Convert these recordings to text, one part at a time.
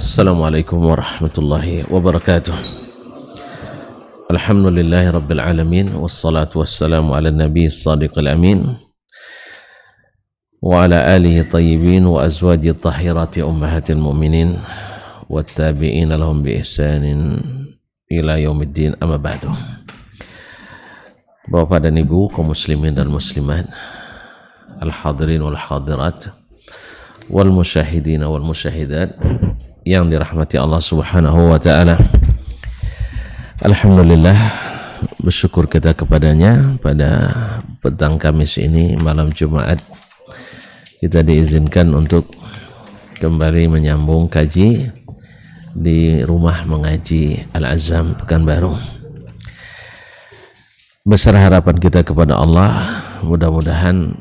Assalamualaikum warahmatullahi wabarakatuh. Alhamdulillahi rabbil alamin, wassalatu wassalamu ala nabi as-sadiqil amin wa ala alihi tayyibin wa azwaji tahirati ummahatil mu'minin wattabi'ina lahum bi ihsanin ila yaumiddin, amma ba'du. Bapak dan Ibu kaum muslimin dan muslimat, al-hadirin wal hadirat, wal musyahidin wal musyahidat yang dirahmati Allah Subhanahu wa taala. Alhamdulillah, bersyukur kita kepadanya pada petang Kamis ini, malam Jumat, kita diizinkan untuk kembali menyambung kaji di rumah mengaji Al-Azam Pekanbaru. Besar harapan kita kepada Allah, mudah-mudahan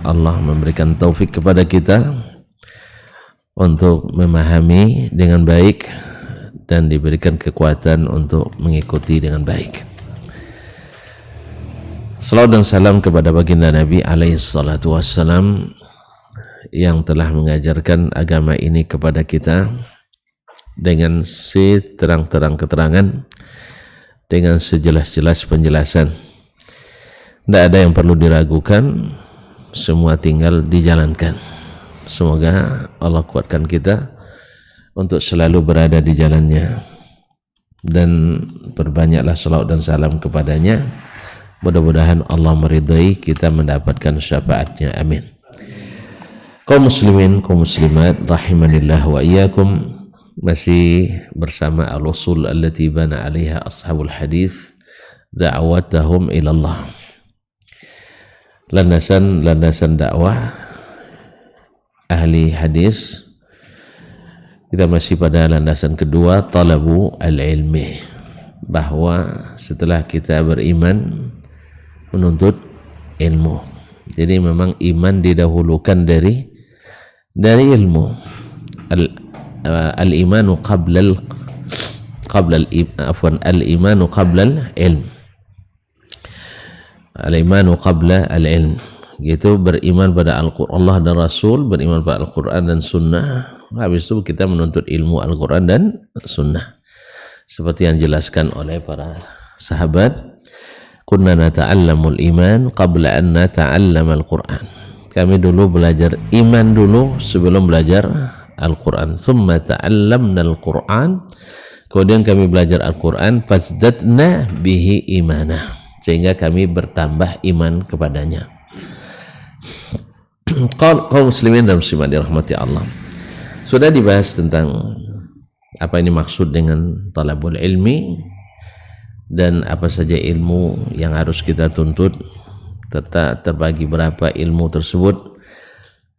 Allah memberikan taufik kepada kita untuk memahami dengan baik dan diberikan kekuatan untuk mengikuti dengan baik. Salawat dan salam kepada baginda Nabi alaihi salatu wassalam yang telah mengajarkan agama ini kepada kita dengan seterang-terang keterangan, dengan sejelas-jelas penjelasan. Tidak ada yang perlu diragukan, semua tinggal dijalankan. Semoga Allah kuatkan kita untuk selalu berada di jalannya, dan perbanyaklah salawat dan salam kepadanya. Mudah-mudahan Allah meridai kita mendapatkan syafaatnya, amin. Kaum muslimin, kaum muslimat, rahimanillah wa iyyakum, masih bersama al-usul allati bana 'alaiha ashabul hadis da'watahum ila Allah. Landasan dakwah ahli hadis. Kita masih pada landasan kedua, talabu al-ilmi, bahwa setelah kita beriman, menuntut ilmu. Jadi memang iman didahulukan dari ilmu. Al-imanu al-imanu qabla al-ilm. Al-imanu qabla al-ilm, gitu, beriman pada Allah dan Rasul, beriman pada Al-Quran dan Sunnah. Habis itu kita menuntut ilmu Al-Quran dan Sunnah, seperti yang dijelaskan oleh para sahabat. Kunna nata'allamul iman qabla an nata'allamal Quran. Kami dulu belajar iman dulu sebelum belajar Al-Quran. Thumma ta'allamna Al-Quran, kemudian kami belajar Al-Quran. Fazdadna bihi imanah, sehingga kami bertambah iman kepadanya. Kaum muslimin dan muslimat dirahmati Allah, sudah dibahas tentang apa ini maksud dengan talabul ilmi dan apa saja ilmu yang harus kita tuntut, terbagi berapa ilmu tersebut.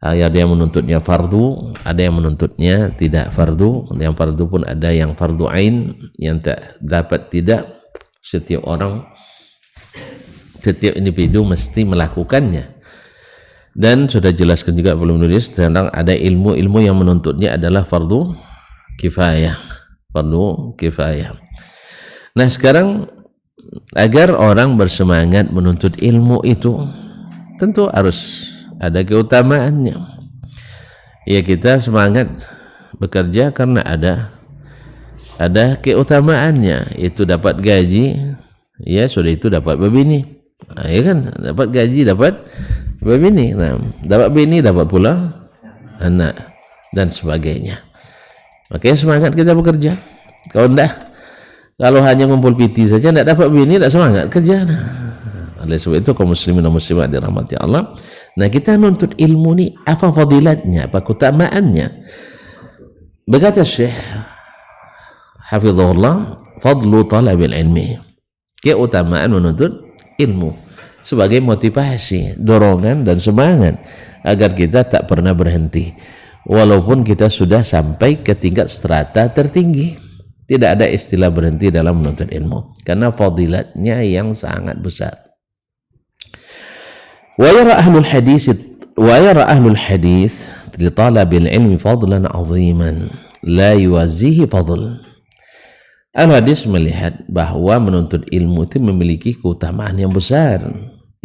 Ada yang menuntutnya fardu, ada yang menuntutnya tidak fardu. Yang fardu pun ada yang fardu ain, yang tak dapat tidak setiap orang, setiap individu mesti melakukannya. Dan sudah jelaskan juga belum nulis tentang ada ilmu-ilmu yang menuntutnya adalah fardu kifayah. Fardu kifayah. Nah, sekarang agar orang bersemangat menuntut ilmu itu tentu harus ada keutamaannya. Ya, kita semangat bekerja karena ada keutamaannya. Itu dapat gaji, ya sudah, itu dapat berbini. Nah, ya kan, dapat gaji, dapat berbini. Nah, dapat bini, dapat pula anak dan sebagainya. Makanya semangat kita bekerja. Kalau hanya ngumpul piti saja, tidak dapat bini, tidak semangat kerja. Nah, oleh sebab itu kaum muslimin dan muslimat dirahmati Allah, nah kita nuntut ilmu ni apa fadilatnya, apa keutamaannya? Berkata Syekh hafizahullah, fadlu talabil ilmi, keutamaan menuntut ilmu sebagai motivasi, dorongan dan semangat agar kita tak pernah berhenti walaupun kita sudah sampai ke tingkat strata tertinggi. Tidak ada istilah berhenti dalam menuntut ilmu karena fadilatnya yang sangat besar. Wa yara ahlul hadis li talabil ilmi fadlan 'aziman la yuwazihi fadl. Al-hadis melihat bahwa menuntut ilmu itu memiliki keutamaan yang besar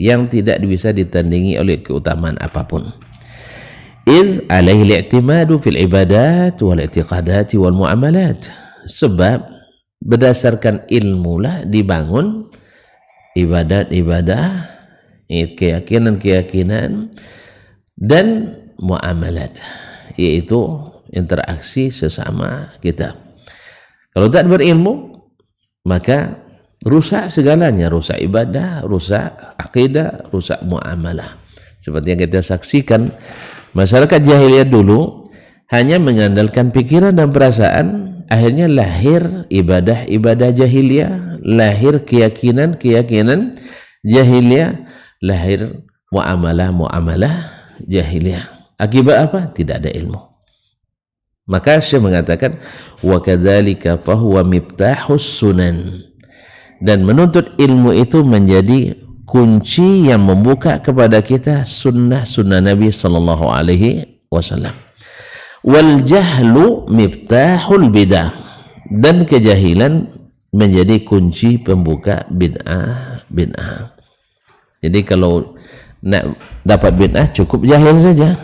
yang tidak bisa ditandingi oleh keutamaan apapun. iz alaihi al-i'timadu fil ibadat wal i'tiqadat wal muamalat, sebab berdasarkan ilmu lah dibangun ibadat-ibadah, keyakinan-keyakinan dan muamalat, yaitu interaksi sesama kita. Kalau tak berilmu, maka rusak segalanya, rusak ibadah, rusak akidah, rusak muamalah. Seperti yang kita saksikan, masyarakat jahiliyah dulu hanya mengandalkan pikiran dan perasaan, akhirnya lahir ibadah-ibadah jahiliyah, lahir keyakinan-keyakinan jahiliyah, lahir muamalah-muamalah jahiliyah. Akibat apa? Tidak ada ilmu. Maka Syekh mengatakan wa kadzalika fahuwa miftahus sunan, dan menuntut ilmu itu menjadi kunci yang membuka kepada kita sunnah-sunnah Nabi sallallahu alaihi wasallam. Wal jahlu miftahul bidah, dan kejahilan menjadi kunci pembuka bid'ah. Jadi kalau nak dapat bid'ah cukup jahil saja.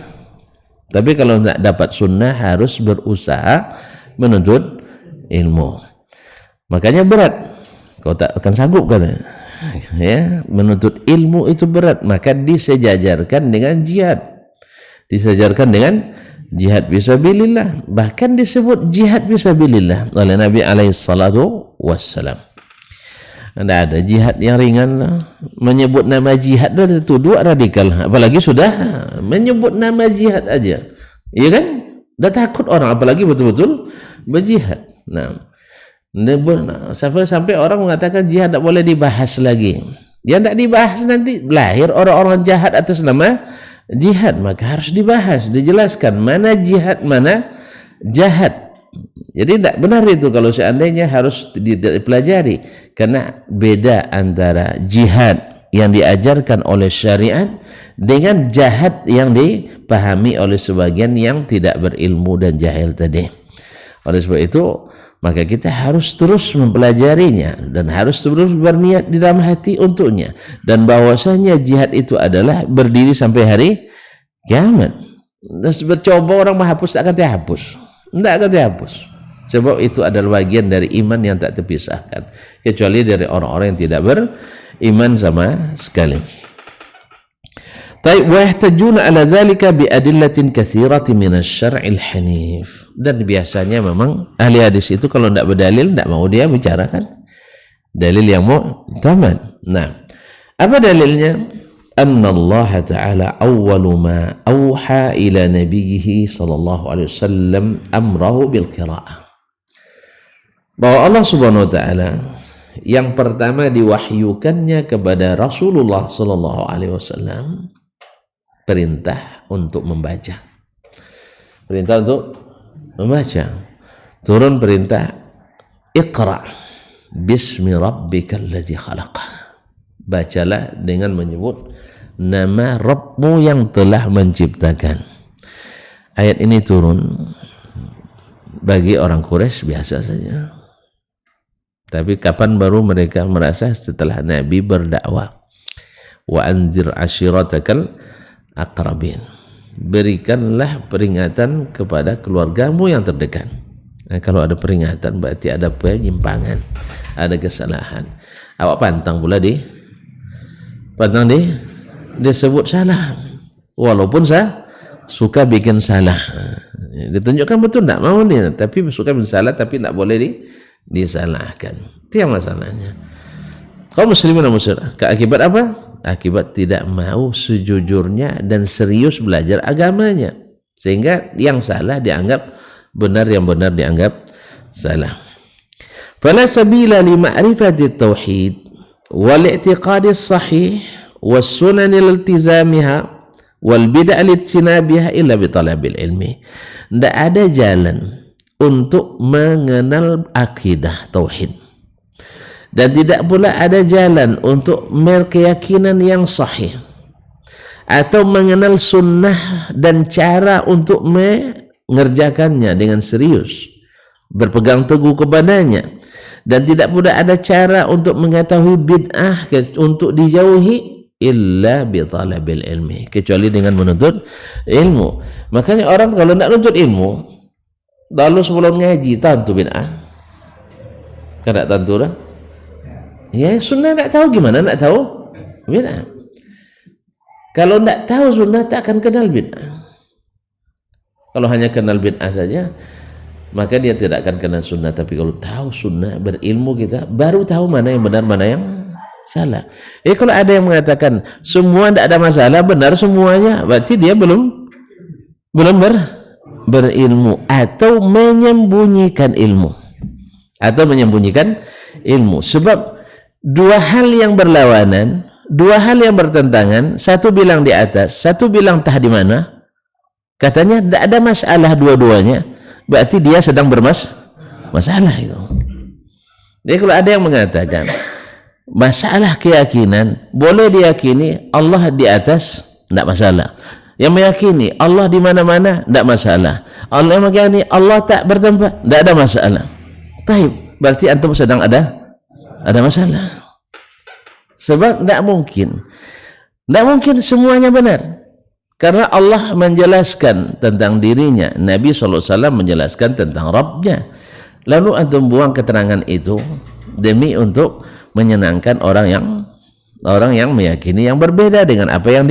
Tapi kalau nak dapat sunnah harus berusaha menuntut ilmu. Makanya berat. Kau tak akan sanggup kan? Ya, menuntut ilmu itu berat. Maka disejajarkan dengan jihad. Disejajarkan dengan jihad fisabilillah. Bahkan disebut jihad fisabilillah oleh Nabi alaihi salatu wassalam. Tidak ada jihad yang ringan. Menyebut nama jihad itu tuduh radikal. Apalagi sudah menyebut nama jihad aja, iya kan? Dah takut orang, apalagi betul-betul berjihad. Nah, sampai orang mengatakan jihad tak boleh dibahas lagi. Yang tak dibahas nanti lahir orang-orang jahat atas nama jihad. Maka harus dibahas, dijelaskan mana jihad, mana jahat. Jadi tidak benar itu kalau seandainya harus dipelajari, karena beda antara jihad yang diajarkan oleh syariat dengan jahat yang dipahami oleh sebagian yang tidak berilmu dan jahil tadi. Oleh sebab itu, maka kita harus terus mempelajarinya dan harus terus berniat di dalam hati untuknya, dan bahwasanya jihad itu adalah berdiri sampai hari kiamat. Dan bercoba orang menghapus, tak akan dihapus, tidak akan dihapus. Sebab itu adalah bagian dari iman yang tak terpisahkan, kecuali dari orang-orang yang tidak beriman sama sekali. Taib wa yahtajuna ala zalika bi adillatin katsiratin min asy-syar'il hanif. Dan biasanya memang ahli hadis itu kalau tidak berdalil tidak mau dia bicarakan dalil yang mu'tamad. Nah, apa dalilnya? Anna Allah Ta'ala awwalu ma awha ila nabiyhi sallallahu alaihi wasallam amrahu bil qira'ah. Bahwa Allah Subhanahu wa taala yang pertama diwahyukannya kepada Rasulullah sallallahu alaihi wasallam perintah untuk membaca. Perintah untuk membaca. Turun perintah Iqra bismi rabbikal ladzi khalaq. Bacalah dengan menyebut nama Rabbmu yang telah menciptakan. Ayat ini turun bagi orang Quraisy biasa saja. Tapi kapan baru mereka merasa? Setelah Nabi berdakwah. Wa anzir ashiratakal aqrabin. Berikanlah peringatan kepada keluargamu yang terdekat. Nah, kalau ada peringatan berarti ada penyimpangan, ada kesalahan. Awak pantang pula disebut salah. Walaupun saya suka bikin salah. Ditunjukkan betul tak mau dia, tapi suka bikin salah tapi tak boleh disalahkan. Itu yang masalahnya. Kaum muslimin dan muslimat, akibat apa? Akibat tidak mau sejujurnya dan serius belajar agamanya, sehingga yang salah dianggap benar, yang benar dianggap salah. Fala sabila li ma'rifati tauhid wal i'tiqadi sahih was sunan iltizamiha wal bid'ah lijtinabiha illa bi talabil ilmi. Tidak ada jalan untuk mengenal akidah tauhid, dan tidak pula ada jalan untuk berkeyakinan yang sahih atau mengenal sunnah dan cara untuk mengerjakannya dengan serius, berpegang teguh kepadanya, dan tidak pula ada cara untuk mengetahui bid'ah untuk dijauhi illa bi talabil ilmi, kecuali dengan menuntut ilmu. Makanya orang kalau tidak menuntut ilmu lalu sebelum ngaji tentu bid'ah, kan tak tentu dah. Ya sunnah tak tahu gimana, nak tahu bid'ah. Kalau tak tahu sunnah tak akan kenal bid'ah. Kalau hanya kenal bid'ah saja maka dia tidak akan kenal sunnah. Tapi kalau tahu sunnah, berilmu kita baru tahu mana yang benar mana yang salah. Kalau ada yang mengatakan semua tidak ada masalah, benar semuanya, berarti dia belum berilmu atau menyembunyikan ilmu. Sebab dua hal yang berlawanan, dua hal yang bertentangan, satu bilang di atas, satu bilang tah di mana, katanya tidak ada masalah dua-duanya, berarti dia sedang bermasalah itu. Jadi kalau ada yang mengatakan masalah keyakinan, boleh diyakini Allah di atas, tidak masalah. Yang meyakini Allah di mana-mana, tidak masalah. Allah yang meyakini Allah tak bertempat, tidak ada masalah. Taib, berarti antum sedang ada masalah. Sebab tidak mungkin semuanya benar. Karena Allah menjelaskan tentang dirinya, Nabi SAW menjelaskan tentang Rabbnya. Lalu antum buang keterangan itu demi untuk menyenangkan orang yang meyakini yang berbeda dengan apa yang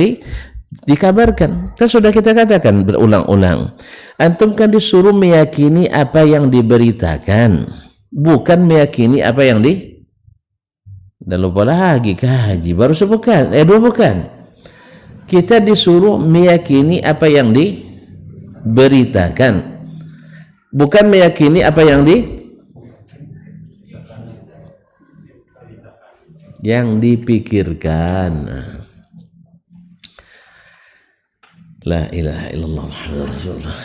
dikabarkan. Kan sudah kita katakan berulang-ulang, antum kan disuruh meyakini apa yang diberitakan, bukan meyakini apa yang dan lupa lagi kaji baru sebukan bukan. Kita disuruh meyakini apa yang diberitakan, bukan meyakini apa yang dipikirkan. La ilaha illallah Muhammadur Rasulullah.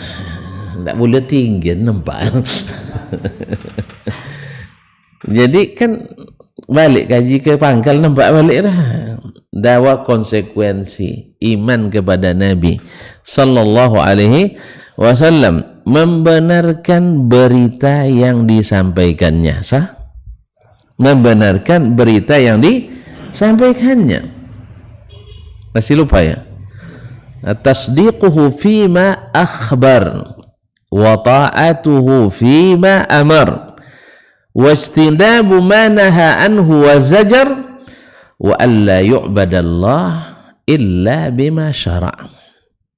Tak boleh tinggi nampak. Jadi kan balik kaji ke pangkal, nampak balik dah. Dakwah konsekuensi iman kepada Nabi sallallahu alaihi wasallam, membenarkan berita yang disampaikannya, sah? Membenarkan berita yang disampaikannya. Masih lupa ya? Tasdiquhu fima akhbar wa ta'atuhu fima amar wajtinabu ma naha anhu wa zajar wa alla yu'badallah illa bima syara'.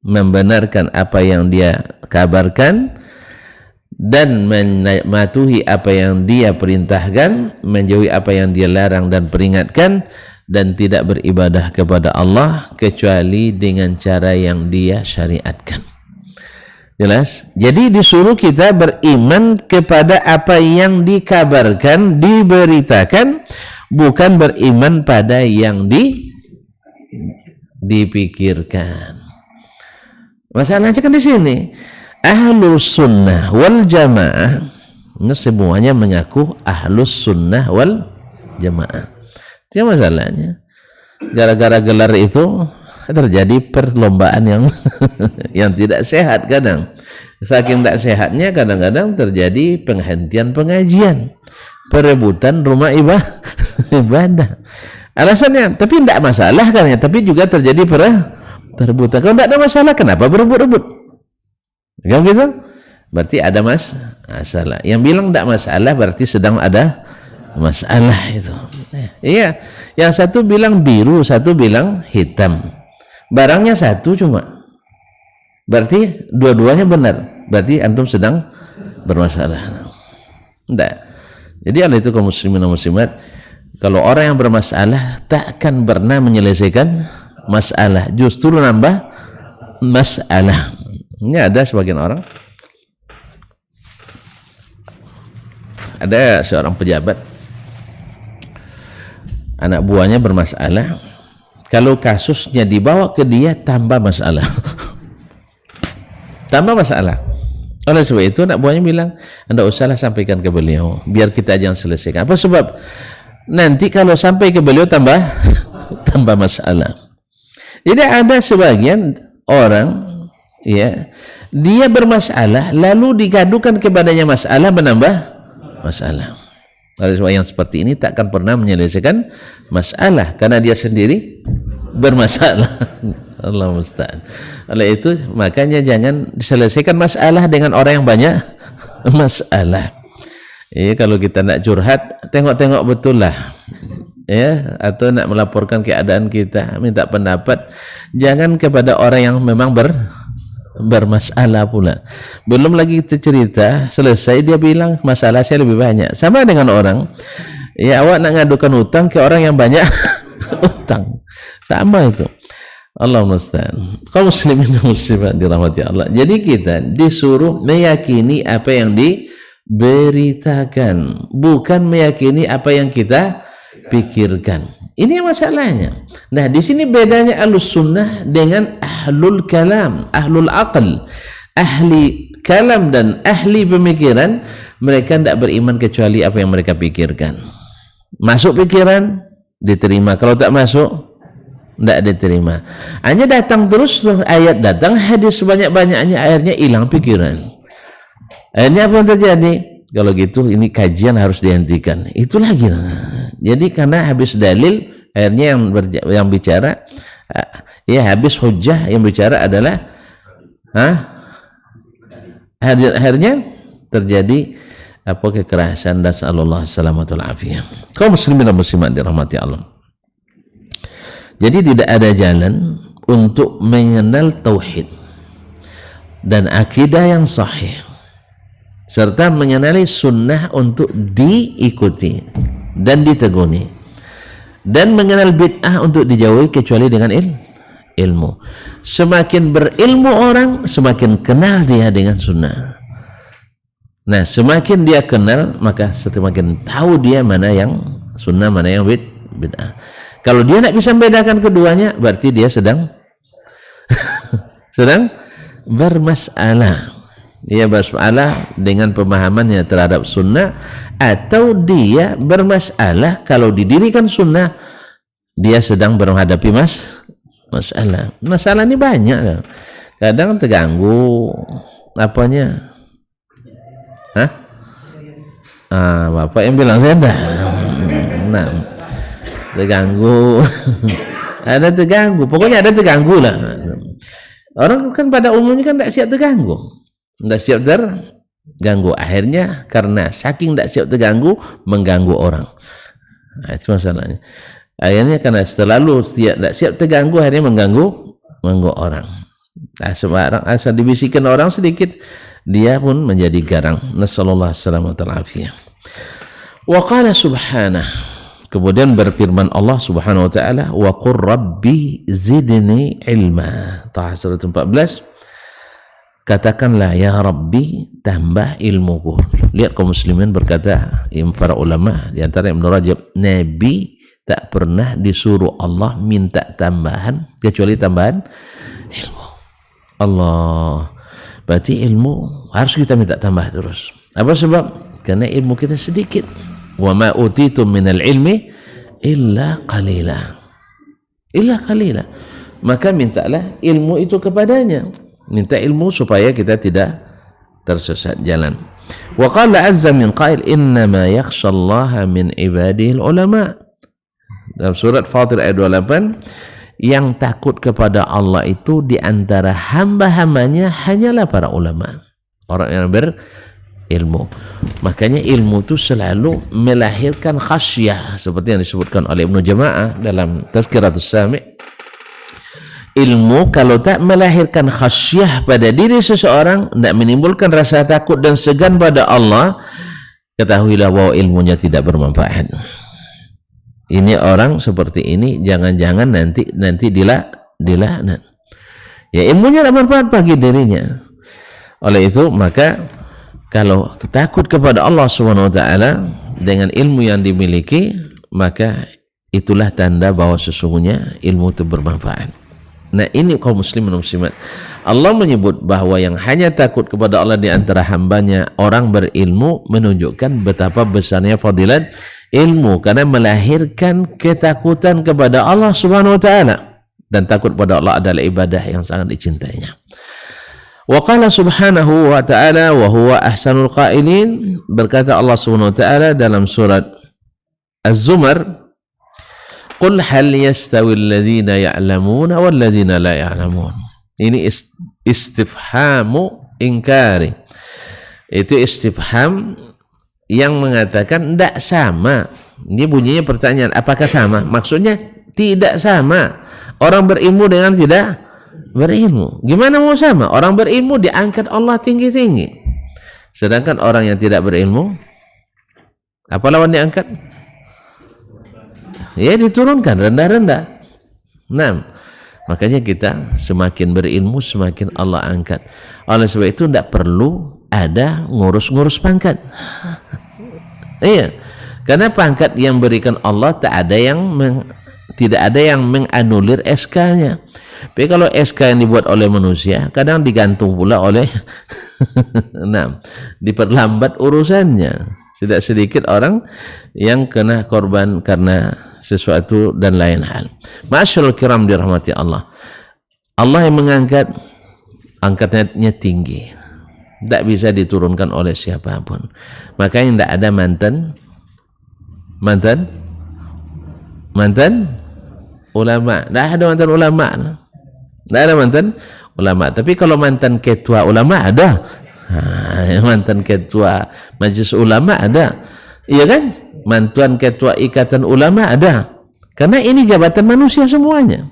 Membenarkan apa yang dia kabarkan dan mematuhi apa yang dia perintahkan, menjauhi apa yang dia larang dan peringatkan, dan tidak beribadah kepada Allah kecuali dengan cara yang dia syariatkan. Jelas? Jadi disuruh kita beriman kepada apa yang dikabarkan, diberitakan, bukan beriman pada yang dipikirkan. Masalahnya kan di sini, Ahlus Sunnah wal Jamaah, ini semuanya mengaku Ahlus Sunnah wal Jamaah. Itu masalahnya. Gara-gara gelar itu terjadi perlombaan yang tidak sehat kadang. Saking tak sehatnya kadang-kadang terjadi penghentian pengajian, perebutan rumah ibadah. Alasannya, tapi tidak masalah kan ya, tapi juga terjadi perebutan. Kalau tidak ada masalah, kenapa berebut-rebut? Kan gitu? Berarti ada masalah. Yang bilang tidak masalah berarti sedang ada masalah itu. Iya, yang satu bilang biru, satu bilang hitam. Barangnya satu cuma. Berarti dua-duanya benar. Berarti antum sedang bermasalah. Tidak. Jadi oleh itu kaum muslimin dan muslimat, kalau orang yang bermasalah tak akan pernah menyelesaikan masalah, justru nambah masalah. Ini ada sebagian orang, ada seorang pejabat, anak buahnya bermasalah, kalau kasusnya dibawa ke dia tambah masalah. Tambah masalah. Oleh sebab itu anak buahnya bilang, anda usahlah sampaikan ke beliau, biar kita aja yang selesaikan. Apa sebab? Nanti kalau sampai ke beliau tambah masalah. Jadi ada sebagian orang, ya, dia bermasalah lalu digadukan kepadanya masalah, menambah masalah. Oleh sebab yang seperti ini takkan pernah menyelesaikan masalah karena dia sendiri bermasalah. Allah musta'an. Oleh itu makanya jangan diselesaikan masalah dengan orang yang banyak masalah. Ya, kalau kita nak curhat, tengok-tengok betul lah. Ya, atau nak melaporkan keadaan kita, minta pendapat, jangan kepada orang yang memang bermasalah pula. Belum lagi kita cerita selesai dia bilang masalah saya lebih banyak. Sama dengan orang, ya awak nak ngadukan hutang ke orang yang banyak hutang, sama itu. Allah musta'an. Kaum muslimin dan muslimat dirahmati Allah. Jadi kita disuruh meyakini apa yang diberitakan, bukan meyakini apa yang kita pikirkan. Ini masalahnya. Nah, di sini bedanya ahlus sunnah dengan ahlul kalam, ahlul aql. Ahli kalam dan ahli pemikiran, mereka tidak beriman kecuali apa yang mereka pikirkan. Masuk pikiran, diterima. Kalau tak masuk, tidak diterima. Hanya datang terus, ayat datang, hadis sebanyak-banyaknya, akhirnya hilang pikiran. Akhirnya apa yang terjadi? Kalau gitu ini kajian harus dihentikan. Itu lagi. Jadi karena habis dalil, akhirnya yang bicara, ya habis hujjah, yang bicara adalah, akhirnya terjadi apa kekerasan. Nasallallahu salamatul afiyah. Kaum muslimin dan muslimat dirahmati Allah. Jadi tidak ada jalan untuk mengenal tauhid dan akidah yang sahih serta mengenali sunnah untuk diikuti dan diteguni, dan mengenal bid'ah untuk dijauhi kecuali dengan ilmu. Semakin berilmu orang, semakin kenal dia dengan sunnah. Nah, semakin dia kenal, maka semakin tahu dia mana yang sunnah, mana yang bid'ah. Kalau dia tidak bisa membedakan keduanya, berarti dia sedang bermasalah. Dia bermasalah dengan pemahamannya terhadap sunnah, atau dia bermasalah kalau didirikan sunnah, dia sedang menghadapi masalah. Masalah ini banyak. Kadang terganggu apanya? Bapak yang bilang saya dah. Nah, terganggu. Ada terganggu. Pokoknya ada terganggu lah. Orang kan pada umumnya kan tidak siap terganggu. Tidak siap terganggu. Akhirnya karena saking tidak siap terganggu, mengganggu orang. Nah, itu masalahnya. Akhirnya karena selalu tidak siap terganggu, akhirnya mengganggu orang. Asal dibisikin orang sedikit, dia pun menjadi garang. Nasallallahu alaihi wasallam. Wa qala subhanahu, kemudian berfirman Allah subhanahu wa ta'ala, wa qur rabbi zidni ilma. Taha 114. Katakanlah, ya Rabbi, tambah ilmuku. Lihat kaum muslimin berkata, para ulama di antara Ibnu Rajab, Nabi tak pernah disuruh Allah minta tambahan kecuali tambahan ilmu. Allah, berarti ilmu harus kita minta tambah terus. Apa sebab? Karena ilmu kita sedikit. Wa ma utitum minal ilmi illa qalila. Maka mintalah ilmu itu kepadanya. Minta ilmu supaya kita tidak tersesat jalan. Wa qala azza min qail, innama yakhshallaha min ibadihi ulama. Dalam surat Fatir ayat 28, yang takut kepada Allah itu di antara hamba-hambanya hanyalah para ulama, orang yang berilmu. Makanya ilmu itu selalu melahirkan khasyah, seperti yang disebutkan oleh Ibnu Jama'ah dalam Tazkiratus Sami'. Ilmu kalau tak melahirkan khasyah pada diri seseorang, tidak menimbulkan rasa takut dan segan pada Allah, ketahuilah bahwa ilmunya tidak bermanfaat. Ini orang seperti ini, jangan-jangan nanti dilaknat. Ya, ilmunya tidak bermanfaat bagi dirinya. Oleh itu, maka kalau takut kepada Allah Subhanahu wa taala dengan ilmu yang dimiliki, maka itulah tanda bahwa sesungguhnya ilmu itu bermanfaat. Nah, ini kaum muslimin dan muslimat. Allah menyebut bahwa yang hanya takut kepada Allah di antara hambanya orang berilmu, menunjukkan betapa besarnya fadilat ilmu, karena melahirkan ketakutan kepada Allah Subhanahu wa taala, dan takut kepada Allah adalah ibadah yang sangat dicintainya. Wa qala subhanahu wa ta'ala wa huwa ahsanul qailin, berkata Allah Subhanahu wa ta'ala dalam surat Az-Zumar, qul hal yastawi alladhina ya'lamuna wal ladzina la ya'lamun. Ini istifhamu ingkari. Itu istifham yang mengatakan tidak sama. Ini bunyinya pertanyaan, apakah sama? Maksudnya tidak sama. Orang berilmu dengan tidak berilmu. Gimana mau sama? Orang berilmu diangkat Allah tinggi-tinggi. Sedangkan orang yang tidak berilmu, apa lawan diangkat? Ya diturunkan, rendah-rendah. Nah, makanya kita semakin berilmu, semakin Allah angkat. Oleh sebab itu tidak perlu ada ngurus-ngurus pangkat. Iya, karena pangkat yang berikan Allah tidak ada yang menganulir SK-nya. Tapi kalau SK yang dibuat oleh manusia, kadang digantung pula oleh nah, diperlambat urusannya. Tidak sedikit orang yang kena korban karena sesuatu dan lain hal. Ma'asyiral kiram dirahmati Allah. Allah yang mengangkat, angkatnya tinggi. Tidak bisa diturunkan oleh siapapun. Makanya tidak ada mantan ulama. Tidak ada mantan ulama. Tidak ada mantan ulama. Tapi kalau mantan ketua ulama ada. Mantan ketua majelis ulama ada. Iya kan? Mantan ketua ikatan ulama ada. Karena ini jabatan manusia semuanya.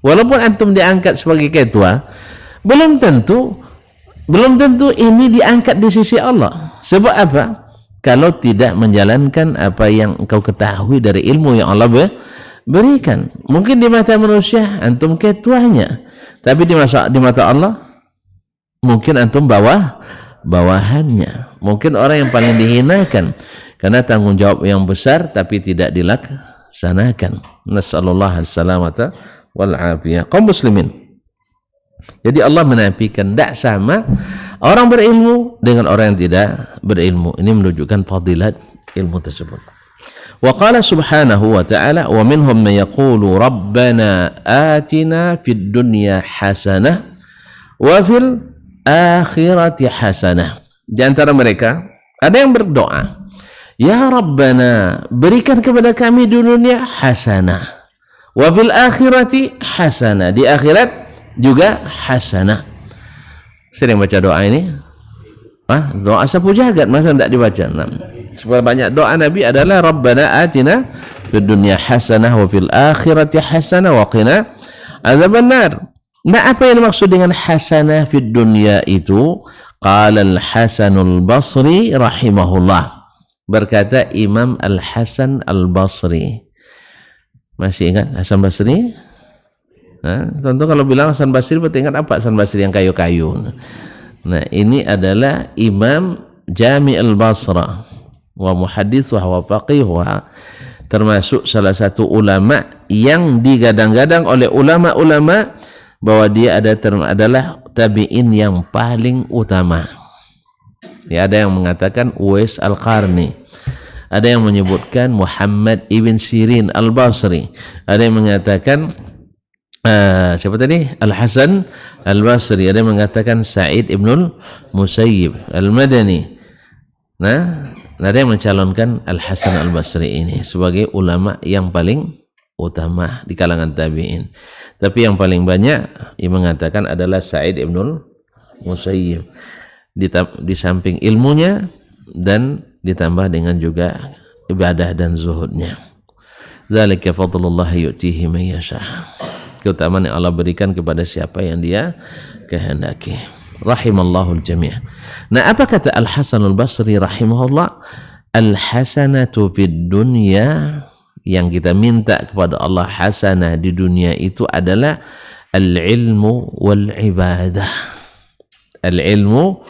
Walaupun antum diangkat sebagai ketua, belum tentu ini diangkat di sisi Allah. Sebab apa? Kalau tidak menjalankan apa yang engkau ketahui dari ilmu yang Allah berikan. Mungkin di mata manusia antum ketuanya, tapi di mata Allah mungkin antum bawahannya. Mungkin orang yang paling dihinakan karena tanggung jawab yang besar tapi tidak dilaksanakan. Nasallallahu alaihi wal afiyah. Kaum muslimin, jadi Allah menafikan tidak sama orang berilmu dengan orang yang tidak berilmu. Ini menunjukkan fadilat ilmu tersebut. Wa qala subhanahu wa ta'ala wa minhum man yaqulu rabbana atina fid dunya hasanah wa fil akhirati hasanah. Di antara mereka ada yang berdoa, ya Rabbana, berikan kepada kami di dunia hasanah, wa fil akhirati hasanah, di akhirat juga hasanah. Sering baca doa ini? Doa sapu jagat masa tidak dibaca? Nah, supaya banyak doa Nabi adalah Rabbana atina fid dunya hasanah wa fil akhirati hasanah wa qina adzabannar. Nah, apa yang dimaksud dengan hasanah fid dunya itu? Qala al-Hasanul Basri rahimahullah. Berkata Imam Al-Hasan Al-Basri. Masih ingat Hasan Basri? Tentu kalau bilang Hasan Basri berarti ingat apa? Hasan Basri yang kayu-kayu. Nah, ini adalah Imam Jami' Al-Basra wa muhaddithuha wa faqihuha, termasuk salah satu ulama yang digadang-gadang oleh ulama-ulama bahwa dia adalah tabi'in yang paling utama. Ya, ada yang mengatakan Uwais Al-Qarni, ada yang menyebutkan Muhammad ibn Sirin Al-Basri, ada yang mengatakan siapa tadi? Al-Hasan Al-Basri, ada yang mengatakan Sa'id ibn Musayyib Al-Madani. Nah, ada yang mencalonkan Al-Hasan Al-Basri ini sebagai ulama yang paling utama di kalangan tabi'in. Tapi yang paling banyak yang mengatakan adalah Sa'id ibn Musayyib, di samping ilmunya dan ditambah dengan juga ibadah dan zuhudnya. Dzalika fadlullah yu'tihi man yasha. Keutamaan yang Allah berikan kepada siapa yang dia kehendaki. Rahimallahul jami'. Nah, apa kata Al-Hasan Al-Basri rahimahullah? Al-hasanatu fid dunya, yang kita minta kepada Allah hasanah di dunia itu adalah al-ilmu wal ibadah. Al-ilmu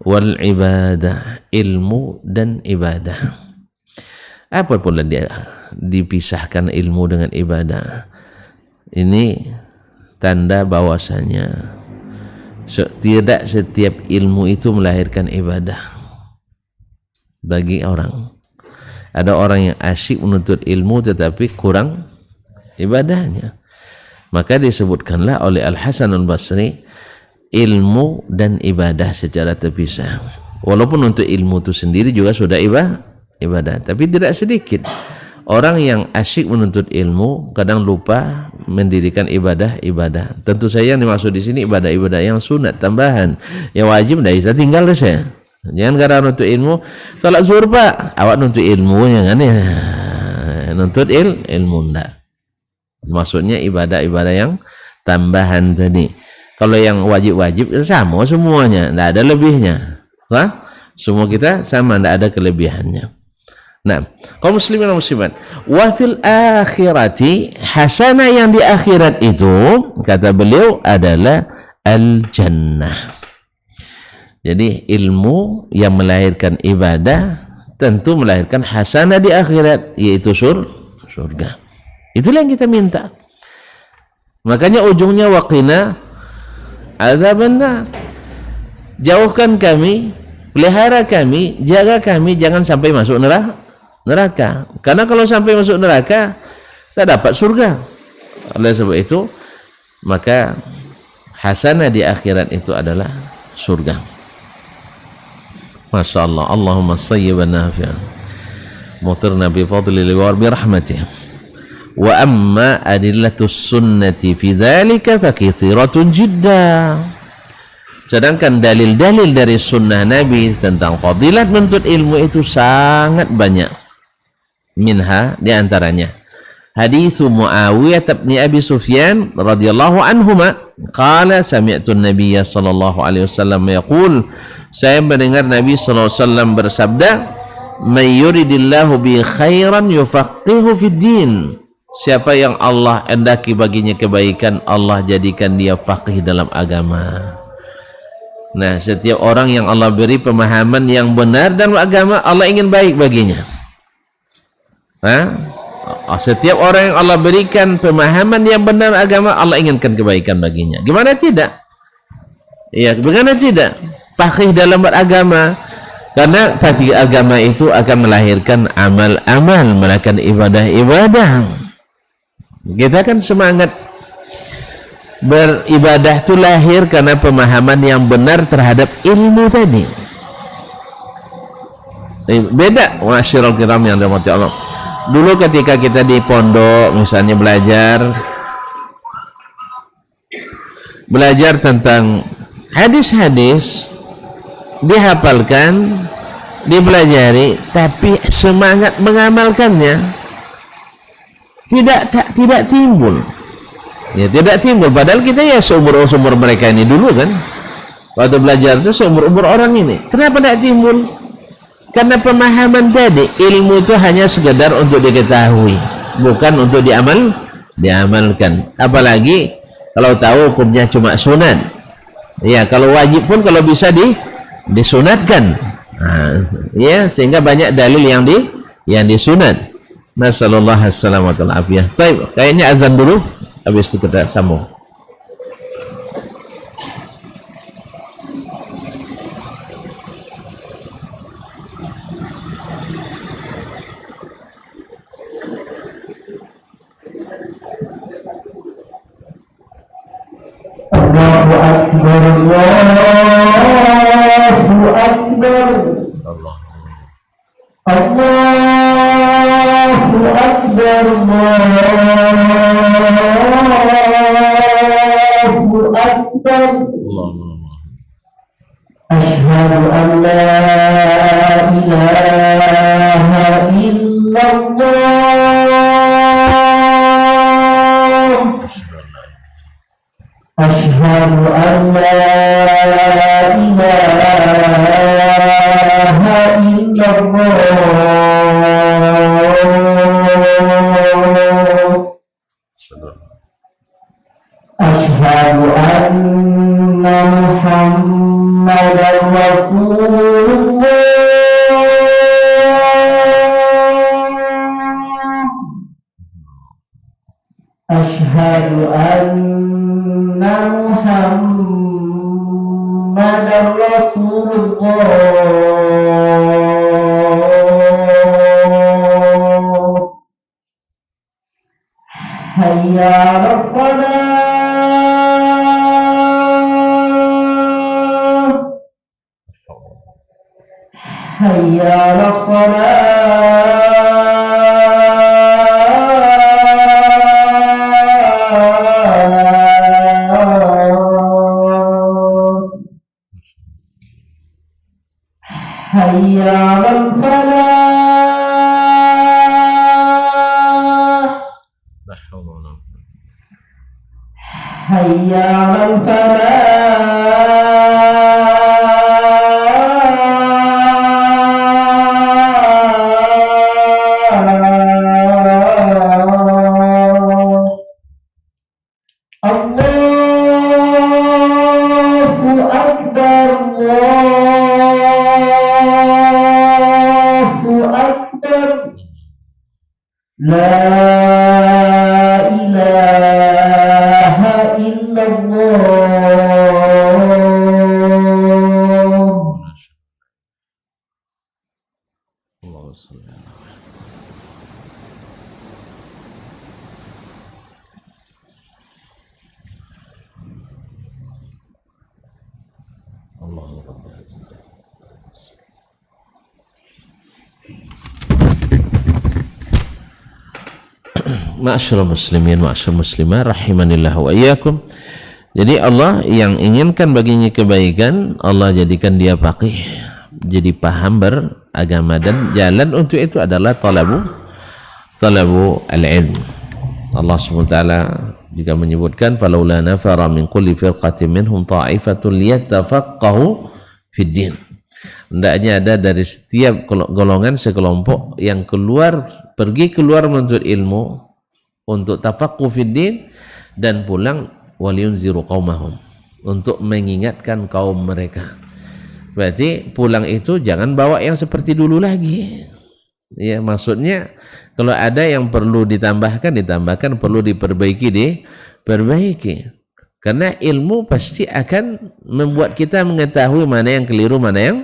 wal ibadah, ilmu dan ibadah. Apa pula dia dipisahkan ilmu dengan ibadah? Ini tanda bahwasanya tidak setiap ilmu itu melahirkan ibadah bagi orang. Ada orang yang asyik menuntut ilmu tetapi kurang ibadahnya. Maka disebutkanlah oleh Al-Hasan Al-Basri, ilmu dan ibadah secara terpisah. Walaupun untuk ilmu itu sendiri juga sudah ibadah, tapi tidak sedikit orang yang asyik menuntut ilmu kadang lupa mendirikan ibadah. Tentu saja yang dimaksud di sini ibadah yang sunat tambahan, yang wajib tidak bisa tinggal saya. Jangan karena nuntut ilmu, salat zuhur Pak, awak nuntut ilmu jangan ya, nuntut ilmu enggak. Maksudnya ibadah yang tambahan tadi. Kalau yang wajib sama semuanya, tidak ada lebihnya. Semua kita sama, tidak ada kelebihannya. Nah, kaum muslimin dan muslimat, wa fil akhirati, hasanah yang di akhirat itu kata beliau adalah al-jannah. Jadi ilmu yang melahirkan ibadah tentu melahirkan hasanah di akhirat, yaitu surga. Itulah yang kita minta. Makanya ujungnya waqina adzabannar. Jauhkan kami, pelihara kami, jaga kami jangan sampai masuk neraka. Karena kalau sampai masuk neraka tidak dapat surga. Oleh sebab itu maka hasanah di akhirat itu adalah surga. Masya Allah. Allahumma sayyiban nafi'an mutirna bi fadlihi wa bi rahmatih. Wa amma adillatus sunnati fi dzalika fa katsiratun jidda. Sedangkan dalil-dalil dari sunnah Nabi tentang fadilat menuntut ilmu itu sangat banyak. Minha, di antaranya hadis Muawiyah bin Abi Sufyan radhiyallahu anhuma qala sami'tu an-nabiy sallallahu alaihi wasallam yaqul, saya mendengar Nabi sallallahu alaihi wasallam bersabda, may yuridillahu bi khairan yufaqihu fid din. Siapa yang Allah hendaki baginya kebaikan, Allah jadikan dia faqih dalam agama. Nah, setiap orang yang Allah beri pemahaman yang benar dalam agama, Allah ingin baik baginya. Setiap orang yang Allah berikan pemahaman yang benar agama, Allah inginkan kebaikan baginya. Gimana tidak? Ya, bagaimana tidak? Faqih dalam beragama, karena faqih agama itu akan melahirkan amal-amal, melahirkan ibadah-ibadah. Kita kan semangat beribadah itu lahir karena pemahaman yang benar terhadap ilmu tadi. Beda masyarul kiram yang dirahmati Allah. Dulu ketika kita di pondok misalnya belajar tentang hadis-hadis, dihafalkan, dipelajari, tapi semangat mengamalkannya tidak timbul. Ya, tidak timbul. Padahal kita ya seumur mereka ini dulu kan. Waktu belajar itu seumur orang ini. Kenapa tidak timbul? Karena pemahaman tadi, ilmu itu hanya sekedar untuk diketahui, bukan untuk diamalkan. Apalagi kalau tahu hukumnya cuma sunat. Ya, kalau wajib pun kalau bisa disunatkan. Nah, ya, sehingga banyak dalil yang disunat. Nasallallahu alaihi wa afiyah. Baik, kayaknya azan dulu, habis itu kita sambung. Allahu Akbar, Allahu Akbar, Allahu Akbar, Allahu Akbar. Asyhadu an la ilaha illallah. Asyhadu an la ilaha illallah. Asyhadu anna Muhammadar Rasulullah. Asyhadu anna Muhammadar Rasulullah. Hayya 'alas salat. حي على الصلاة حي على الفلاح لا حول ولا قوة. حي على الفلاح الله أكبر الله أكبر لا إله إلا الله اللهم صل على اللهم رب العالمين. Ma'asyiral muslimin, ma'asyiral muslimat, rahimanillah wa iyyakum. Jadi Allah yang inginkan baginya kebaikan, Allah jadikan dia faqih, jadi paham beragama, dan jalan untuk itu adalah talabu al-ilm. Allah SWT juga menyebutkan falaula nafara min kulli firqatin minhum ta'ifatun liyatafaqahu fid din. Hendaknya ada dari setiap golongan sekelompok yang pergi keluar menuntut ilmu untuk tafaqquh fid din, dan pulang waliyunziru qaumahum, untuk mengingatkan kaum mereka. Berarti pulang itu jangan bawa yang seperti dulu lagi. Ya, maksudnya kalau ada yang perlu ditambahkan, perlu diperbaiki. Karena ilmu pasti akan membuat kita mengetahui mana yang keliru, mana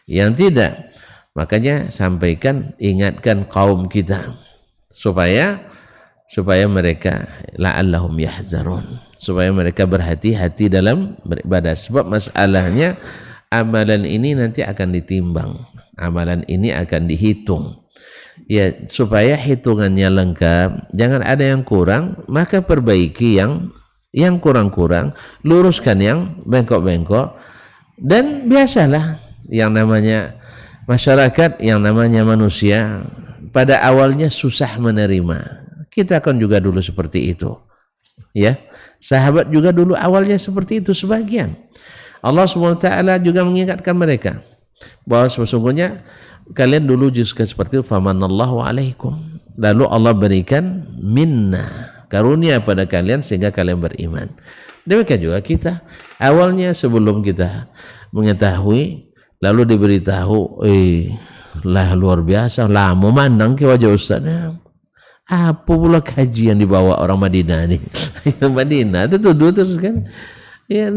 yang tidak. Makanya sampaikan, ingatkan kaum kita supaya mereka la'allahum yahzarun, supaya mereka berhati-hati dalam beribadah. Sebab masalahnya amalan ini nanti akan ditimbang, amalan ini akan dihitung. Ya, supaya hitungannya lengkap, jangan ada yang kurang, maka perbaiki yang kurang-kurang, luruskan yang bengkok-bengkok. Dan biasalah yang namanya masyarakat, yang namanya manusia, pada awalnya susah menerima. Kita kan juga dulu seperti itu, ya. Sahabat juga dulu awalnya seperti itu sebagian. Allah SWT juga mengingatkan mereka bahwa sesungguhnya kalian dulu juga seperti itu, famanallahu alaikum, lalu Allah berikan minnah, karunia pada kalian sehingga kalian beriman. Demikian juga kita awalnya, sebelum kita mengetahui lalu diberitahu, lah luar biasa, lah memandang ke wajah ustaznya. Apa pula kajian dibawa orang Madinah nih? Madinah itu tuduh terus kan? Ya,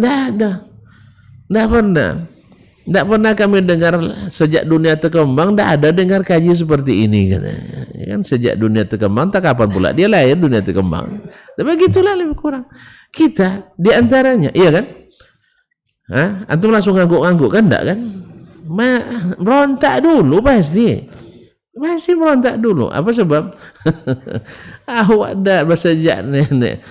tidak pernah kami dengar sejak dunia terkembang, tidak ada dengar kaji seperti ini katanya. Ya kan, sejak dunia terkembang, tak kapan pula dia lahir dunia terkembang. Tapi begitulah lebih kurang kita diantaranya, iya kan? Antum langsung ngangguk-ngangguk kan? Tidak kan? Berontak dulu pasti. Masih berontak dulu. Apa sebab? Ada sejak nenek,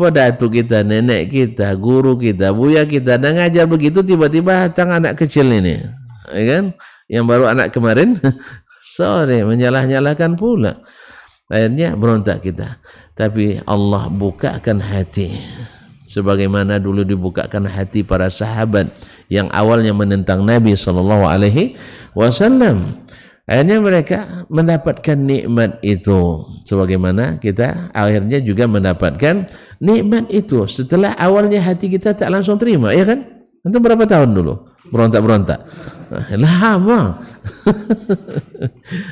datu kita, nenek kita, guru kita, buya kita, dan ngajar begitu, tiba-tiba datang anak kecil ini, ya kan? Yang baru anak kemarin, sore menyalah-nyalahkan pula. Akhirnya berontak kita. Tapi Allah bukakan hati, sebagaimana dulu dibukakan hati para sahabat yang awalnya menentang Nabi SAW. Akhirnya mereka mendapatkan nikmat itu, sebagaimana kita akhirnya juga mendapatkan nikmat itu setelah awalnya hati kita tak langsung terima, ya kan? Itu berapa tahun dulu berontak-berontak? Lama.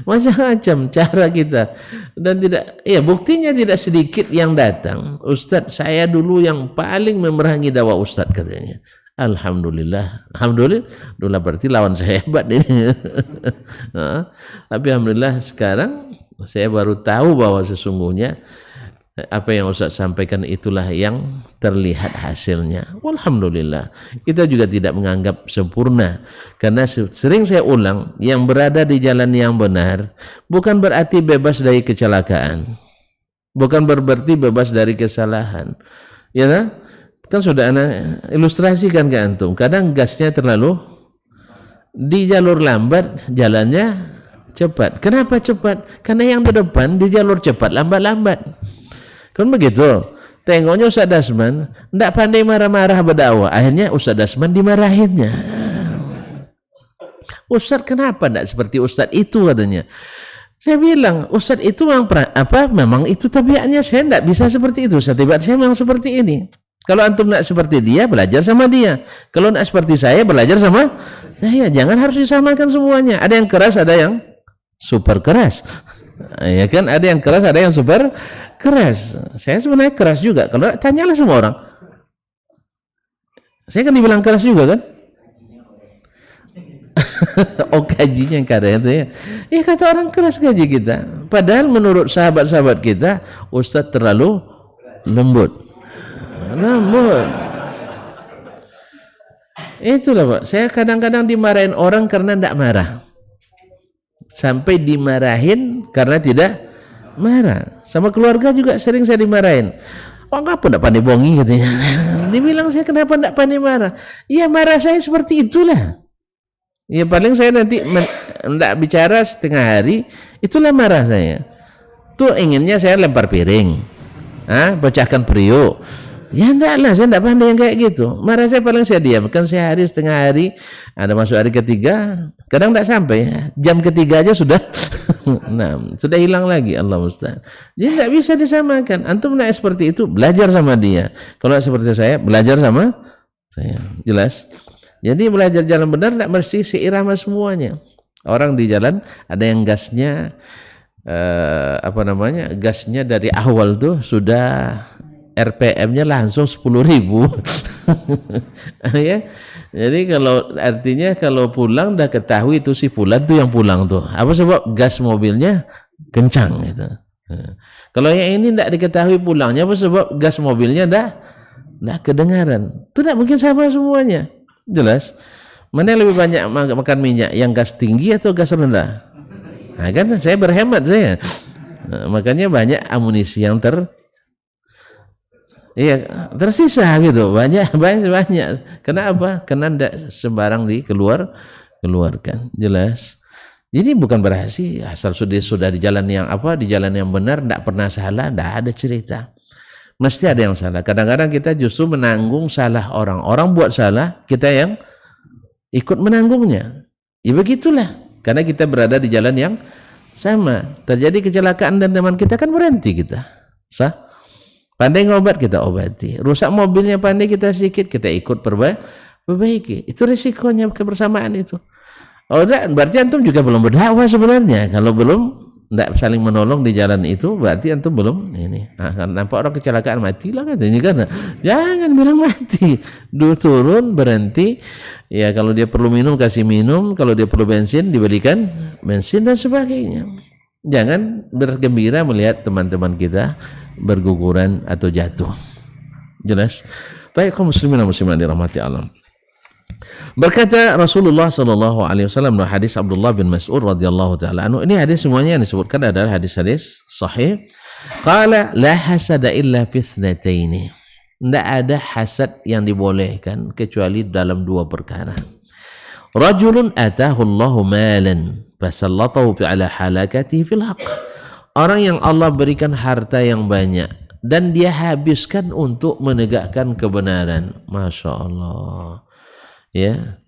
Macam-macam cara kita, dan tidak, ya buktinya tidak sedikit yang datang, Ustaz saya dulu yang paling memerangi dakwah Ustaz katanya. Alhamdulillah, berarti lawan saya hebat ini. Tapi alhamdulillah sekarang saya baru tahu bahwa sesungguhnya apa yang Ustaz sampaikan itulah yang terlihat hasilnya. Walhamdulillah. Kita juga tidak menganggap sempurna, karena sering saya ulang, yang berada di jalan yang benar bukan berarti bebas dari kecelakaan, bukan berarti bebas dari kesalahan. Ya kan sudah ana ilustrasikan ke antum. Kadang gasnya terlalu di jalur lambat, jalannya cepat. Kenapa cepat? Karena yang di depan di jalur cepat lambat-lambat. Kan begitu. Tengoknya Ustaz Dasman tidak pandai marah-marah berdakwah, akhirnya Ustaz Dasman dimarahinnya. Ustaz kenapa tidak seperti Ustaz itu, katanya. Saya bilang Ustaz itu memang itu tabiatnya, saya tidak bisa seperti itu. Tabiat saya memang seperti ini. Kalau antum tidak seperti dia, belajar sama dia. Kalau tidak seperti saya, belajar sama saya. Jangan harus disamakan semuanya. Ada yang keras, ada yang super keras. Ya kan, ada yang keras, ada yang super keras. Saya sebenarnya keras juga. Kalau tanyalah semua orang, saya kan dibilang keras juga kan. Oh, gajinya yang kada itu ya. Ya kata orang keras gaji kita. Padahal menurut sahabat-sahabat kita, Ustadz terlalu lembut. Itulah Pak. Saya kadang-kadang dimarahin orang karena tidak marah. Sampai dimarahin karena tidak marah. Sama keluarga juga sering saya dimarahin. Oh, ngapa tidak pandai bohongi, katanya. Dibilang saya kenapa tidak pandai marah? Ya marah saya seperti itulah. Ya paling saya nanti tidak bicara setengah hari, itulah marah saya. Tuh inginnya saya lempar piring, pecahkan periuk. Ya enggak lah, saya enggak pandai yang kayak gitu. Marah saya paling saya diamkan sehari, setengah hari, ada masuk hari ketiga, kadang enggak sampai, jam ketiga aja sudah sudah hilang lagi, Allah Musta'an. Jadi enggak bisa disamakan. Antum enggak seperti itu, belajar sama dia. Kalau seperti saya, belajar sama saya. Jelas? Jadi belajar jalan benar enggak mesti seirama semuanya. Orang di jalan ada yang gasnya gasnya dari awal tuh sudah RPM-nya langsung 10.000. Ya. Jadi kalau artinya kalau pulang udah ketahui itu si Fulan tuh yang pulang tuh. Apa sebab gas mobilnya kencang gitu. Kalau yang ini tidak diketahui pulangnya, apa sebab gas mobilnya dah kedengaran. Itu tidak mungkin sama semuanya. Jelas. Mana yang lebih banyak makan minyak, yang gas tinggi atau gas rendah? Nah, kan saya berhemat saya. Makanya banyak amunisi yang tersisa gitu, banyak. Kenapa? Karena tidak sembarang dikeluarkan. Jelas. Jadi bukan berarti asal sudah di jalan yang benar, tidak pernah salah, tidak ada cerita. Mesti ada yang salah. Kadang-kadang kita justru menanggung salah orang buat salah, kita yang ikut menanggungnya. Ya begitulah. Karena kita berada di jalan yang sama. Terjadi kecelakaan dan teman kita kan berhenti kita. Sah? Pandai ngobat kita obati. Rusak mobilnya pandai kita sedikit, kita ikut perbaiki. Itu risikonya kebersamaan itu. Oh enggak, berarti antum juga belum berdakwah sebenarnya. Kalau belum enggak saling menolong di jalan itu, berarti antum belum ini. Nampak orang kecelakaan, matilah katanya kan. Jangan bilang mati. Dulu turun, berhenti. Ya kalau dia perlu minum kasih minum, kalau dia perlu bensin diberikan bensin dan sebagainya. Jangan bergembira melihat teman-teman kita berguguran atau jatuh. Jelas? Baik kaum muslimin dan muslimat dirahmati Allah. Berkata Rasulullah sallallahu alaihi wasallam dalam hadis Abdullah bin Mas'ud radhiyallahu taala anhu, ini hadis semuanya yang disebutkan adalah hadis-hadis sahih. Qala la hasada illa fi ithnataini. Tidak ada hasad yang dibolehkan kecuali dalam dua perkara. Rajulun atahu Allahu malan fasallatahu ala halakatihi fil haqq. Orang yang Allah berikan harta yang banyak dan dia habiskan untuk menegakkan kebenaran. Masya Allah. Ya,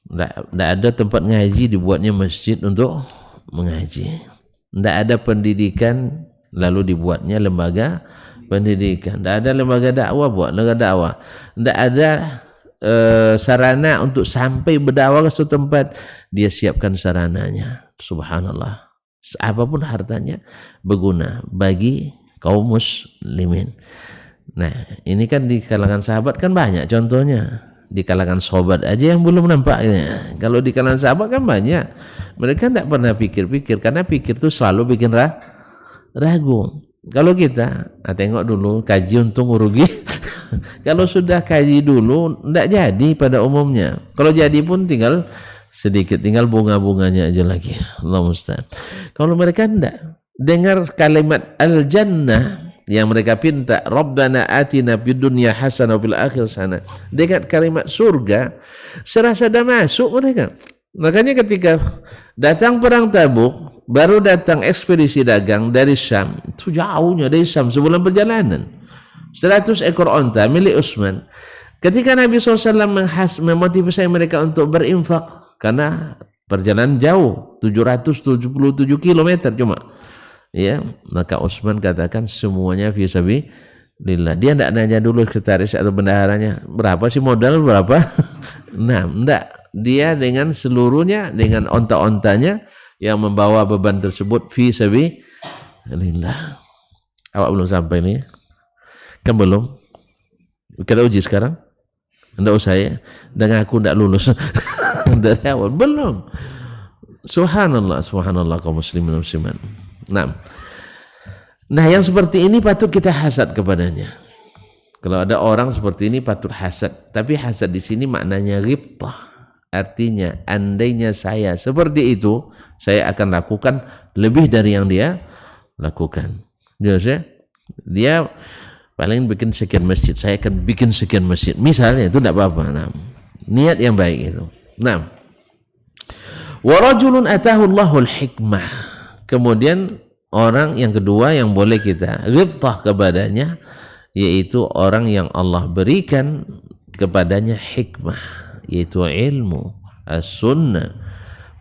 tidak ada tempat ngaji dibuatnya masjid untuk mengaji. Tidak ada pendidikan lalu dibuatnya lembaga pendidikan. Tidak ada lembaga dakwah buat lembaga dakwah. Tidak ada sarana untuk sampai berdakwah ke suatu tempat, dia siapkan sarananya. Subhanallah. Apapun hartanya berguna bagi kaum muslimin. Nah, ini kan di kalangan sahabat kan banyak contohnya. Di kalangan sahabat aja yang belum nampaknya. Kalau di kalangan sahabat kan banyak. Mereka tidak pernah pikir-pikir, karena pikir itu selalu bikin ragu. Kalau kita tengok dulu kaji untung rugi. Kalau sudah kaji dulu tidak jadi pada umumnya. Kalau jadi pun tinggal sedikit, tinggal bunga-bunganya aja lagi. Allah musta'an. Kalau mereka tidak dengar kalimat al-jannah yang mereka pinta, Rabbana atina fid dunya hasanah wa fil akhirati hasanah. Dengar kalimat surga, serasa dah masuk mereka. Makanya ketika datang perang Tabuk, baru datang ekspedisi dagang dari Syam, itu jauhnya dari Syam sebulan perjalanan, 100 ekor onta milik Utsman. Ketika Nabi SAW memotivasi mereka untuk berinfak, karena perjalanan jauh 777 km cuma, ya, maka Utsman katakan semuanya fi sabilillah. Dia tidak nanya dulu sekretaris atau bendaharanya berapa sih modal berapa. Nah, enggak, dia dengan seluruhnya, dengan onta-ontanya yang membawa beban tersebut fi sabilillah. Awak belum sampai nih? Kan belum? Kita uji sekarang? Enggak usah ya. Dan aku enggak lulus dari awal. Belum. Subhanallah, subhanallah kaum muslimin dan muslimat. Nah, yang seperti ini patut kita hasad kepadanya. Kalau ada orang seperti ini patut hasad. Tapi hasad di sini maknanya ghibtah. Artinya andainya saya seperti itu, saya akan lakukan lebih dari yang dia lakukan. Dia paling bikin sekian masjid, saya akan bikin sekian masjid. Misalnya itu tidak apa-apa. Nah, niat yang baik itu. Nah, wa rajulun atahu Allahul hikmah. Kemudian orang yang kedua yang boleh kita ghibtah kepadanya, yaitu orang yang Allah berikan kepadanya hikmah, yaitu ilmu as-sunnah,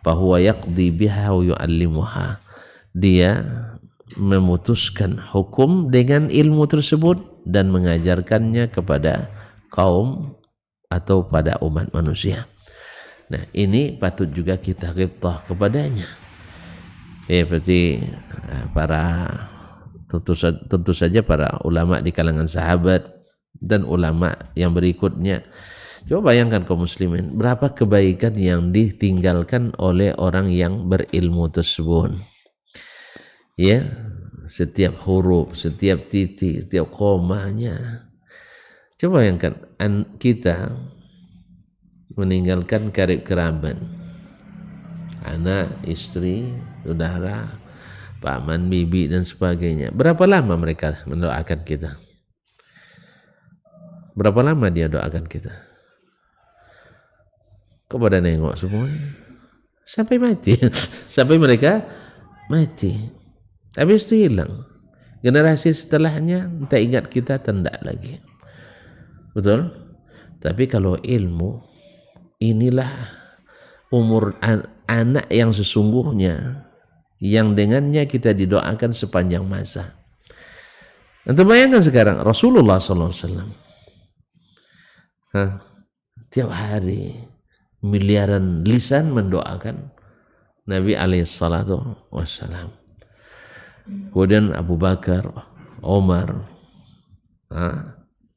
bahwa yaqdi biha wa yu'allimuha. Dia memutuskan hukum dengan ilmu tersebut dan mengajarkannya kepada kaum atau pada umat manusia. Nah, ini patut juga kita ghibtah kepadanya. Ya, seperti para tentu saja para ulama di kalangan sahabat dan ulama yang berikutnya. Coba bayangkan kaum muslimin, berapa kebaikan yang ditinggalkan oleh orang yang berilmu tersebut. Ya, setiap huruf, setiap titik, setiap komanya. Coba bayangkan kita meninggalkan karib kerabat, anak, istri, saudara, paman, bibi dan sebagainya. Berapa lama mereka mendoakan kita? Berapa lama dia doakan kita? Kau pada nengok semuanya sampai mati. Sampai mereka mati. Habis itu hilang. Generasi setelahnya tak ingat kita, tendak lagi. Betul? Tapi kalau ilmu, inilah umur anak yang sesungguhnya, yang dengannya kita didoakan sepanjang masa. Anda bayangkan sekarang Rasulullah SAW, tiap hari miliaran lisan mendoakan Nabi SAW. Kemudian Abu Bakar, Omar,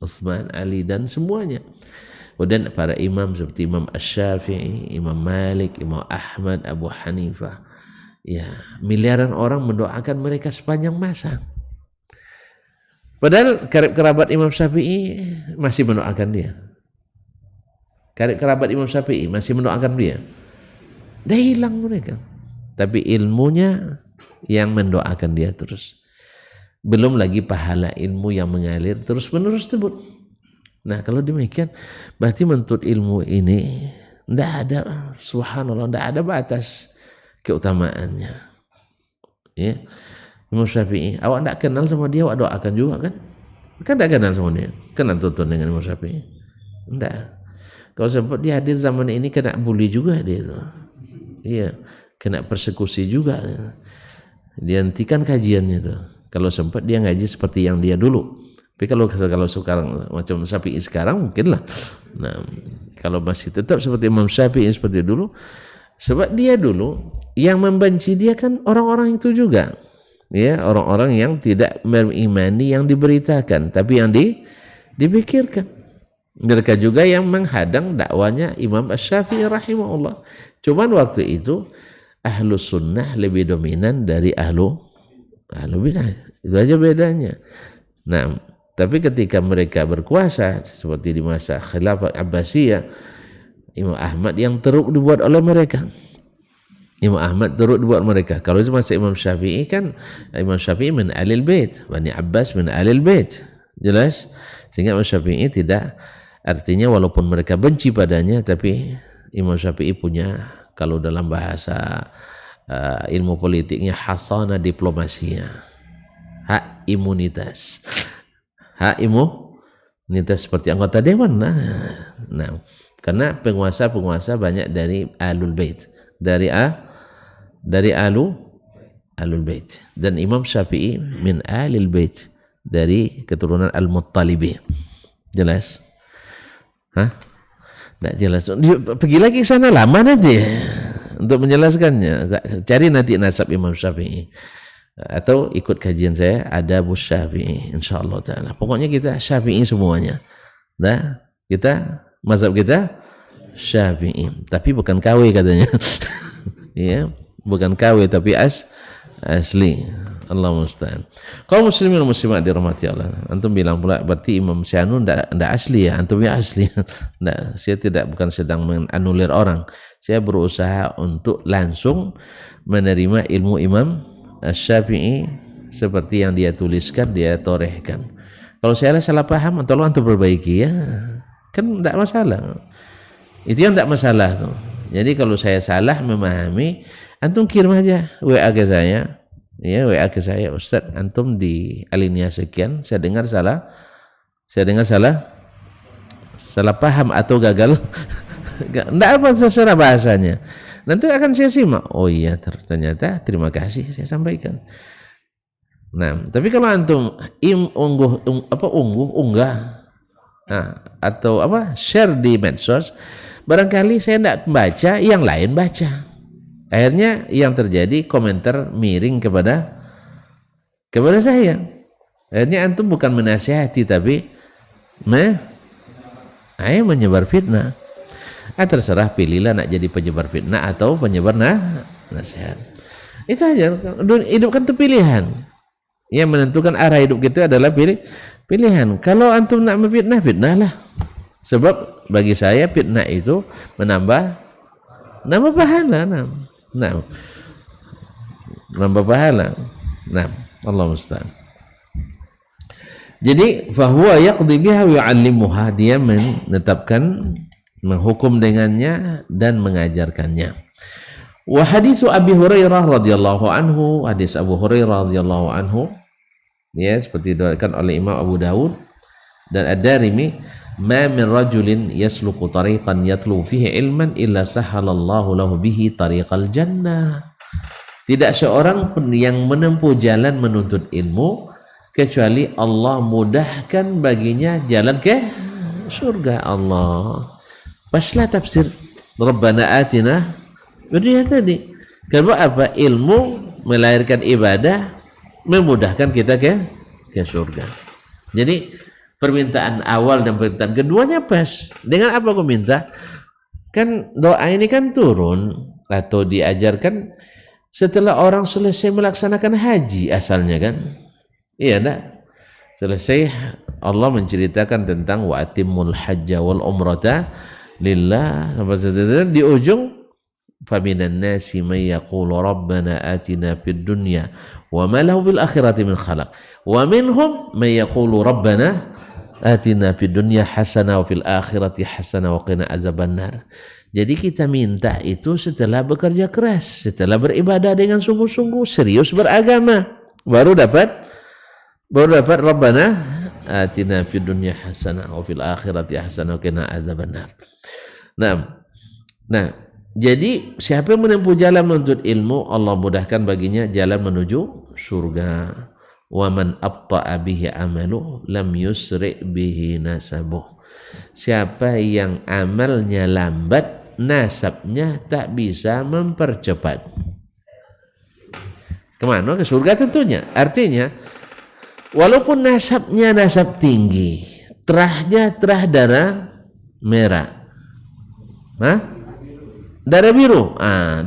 Utsman, Ali dan semuanya. Kemudian para imam seperti Imam Asy-Syafi'i, Imam Malik, Imam Ahmad, Abu Hanifah. Ya, miliaran orang mendoakan mereka sepanjang masa. Padahal karib kerabat Imam Syafi'i masih mendoakan dia. Karib kerabat Imam Syafi'i masih mendoakan dia. Dah hilang mereka. Tapi ilmunya yang mendoakan dia terus. Belum lagi pahala ilmu yang mengalir terus-menerus tersebut. Nah, kalau demikian berarti menuntut ilmu ini tidak ada, subhanallah, tidak ada batas keutamaannya. Ya, Imam Syafi'i, awak tidak kenal sama dia, awak doakan juga kan? Kan tidak kenal sama dia, kenal tuntun dengan Imam Syafi'i? Tidak. Kalau sempat dia hadir zaman ini kena bully juga dia itu. Iya, kena persekusi juga. Dihentikan kajiannya itu. Kalau sempat dia ngaji seperti yang dia dulu. Tapi kalau sekarang macam Syafi'i sekarang mungkinlah. Nah, kalau masih tetap seperti Imam Syafi'i seperti dulu, sebab dia dulu yang membenci dia kan orang-orang itu juga, ya, orang-orang yang tidak mengimani yang diberitakan, tapi yang dipikirkan. Mereka juga yang menghadang dakwanya Imam Asy-Syafi'i rahimahullah. Cuman waktu itu ahlu sunnah lebih dominan dari ahlu Lebih itu aja bedanya. Nah, tapi ketika mereka berkuasa seperti di masa Khilafah Abbasiyah, Imam Ahmad yang teruk dibuat oleh mereka. Imam Ahmad teruk dibuat mereka. Kalau itu masa Imam Syafi'i kan, Imam Syafi'i min Ahlul Bait, Bani Abbas min Ahlul Bait. Jelas? Sehingga Imam Syafi'i tidak, artinya walaupun mereka benci padanya, tapi Imam Syafi'i punya, kalau dalam bahasa ilmu politiknya, hasana diplomasinya, hak imunitas seperti anggota dewan. Nah, karena penguasa banyak dari Ahlul Bait, dari Ahlul Bait, dan Imam Syafi'i min Ahlul Bait, dari keturunan Al-Muttalibi. Jelas? Nggak jelas. Pergi lagi ke sana, lama nanti untuk menjelaskannya. Cari nanti nasab Imam Syafi'i, atau ikut kajian saya Adabus Syafi'i, insyaallah taala. Pokoknya kita Syafi'i semuanya. Nah, kita mazhab kita Syafi'i, tapi bukan KW katanya. Ya, bukan KW tapi asli. Allah musta'an. Kaum muslimin dan muslimat dirahmati Allah. Antum bilang pula berarti Imam Syafi'i enggak asli ya? Antum ya asli. Nah, saya bukan sedang menanulir orang. Saya berusaha untuk langsung menerima ilmu Imam Syafi'i seperti yang dia tuliskan, dia torehkan. Kalau saya salah paham, tolong antum perbaiki ya. Kan enggak masalah. Itu yang enggak masalah tuh. Jadi kalau saya salah memahami, antum kirim aja WA ke saya. Ya, WA ke saya, Ustaz, antum di alinea sekian, saya dengar salah paham atau gagal. Enggak apa, terserah bahasanya. Nanti akan saya simak. Oh iya, ternyata terima kasih saya sampaikan. Nah, tapi kalau antum unggah, atau share di medsos, barangkali saya tidak baca, yang lain baca. Akhirnya yang terjadi komentar miring kepada saya. Akhirnya antum bukan menasihati, tapi menyebar fitnah. Terserah, pilihlah nak jadi penyebar fitnah atau penyebar nasihat. Itu aja. Hidup kan itu pilihan. Yang menentukan arah hidup kita adalah pilihan. Kalau antum nak memfitnah, fitnahlah. Sebab bagi saya fitnah itu menambah pahala. Nambah pahala. Allah musta'an. Jadi fahuwa yaqdi biha wa yu'allimuha, dia menetapkan, menghukum dengannya dan mengajarkannya. Wa haditsu Abi Hurairah radhiyallahu anhu, hadis Abu Hurairah radhiyallahu anhu, ya, seperti diriwayatkan oleh Imam Abu Dawud dan Ad-Darimi, ma min rajulin yasluku tariqan yatlu fihi ilman illa sahhalallahu lahu bihi tariqal jannah. Tidak seorang pun yang menempuh jalan menuntut ilmu kecuali Allah mudahkan baginya jalan ke surga Allah. Paslah tafsir Rabbana atina dunia tadi. Karena apa? Ilmu melahirkan ibadah, memudahkan kita ke surga. Jadi permintaan awal dan permintaan keduanya pas. Dengan apa kau minta? Kan doa ini kan turun atau diajarkan setelah orang selesai melaksanakan haji asalnya kan. Iya enggak? Selesai Allah menceritakan tentang wa atimmul hajja wal umrata lillah, di ujung faminan nasi may yaqulu rabbana atina fid dunya wa ma lahu bil akhirati min khalaq wa minhum may yaqulu rabbana atina fid dunya hasanah wa fil akhirati hasanah wa qina azabannar. Jadi kita minta itu setelah bekerja keras, setelah beribadah dengan sungguh-sungguh, serius beragama, baru dapat Rabbana atina fid dunya hasanah wa fil akhirati hasanah wa qina azabannar. Nah, jadi siapa yang menempuh jalan menuntut ilmu, Allah mudahkan baginya jalan menuju surga. Wa man abta'a bihi amalu lam yusri bihi nasabuh. Siapa yang amalnya lambat, nasabnya tak bisa mempercepat. Kemana? Ke surga tentunya. Artinya walaupun nasabnya nasab tinggi, terahnya terah darah merah, darah biru,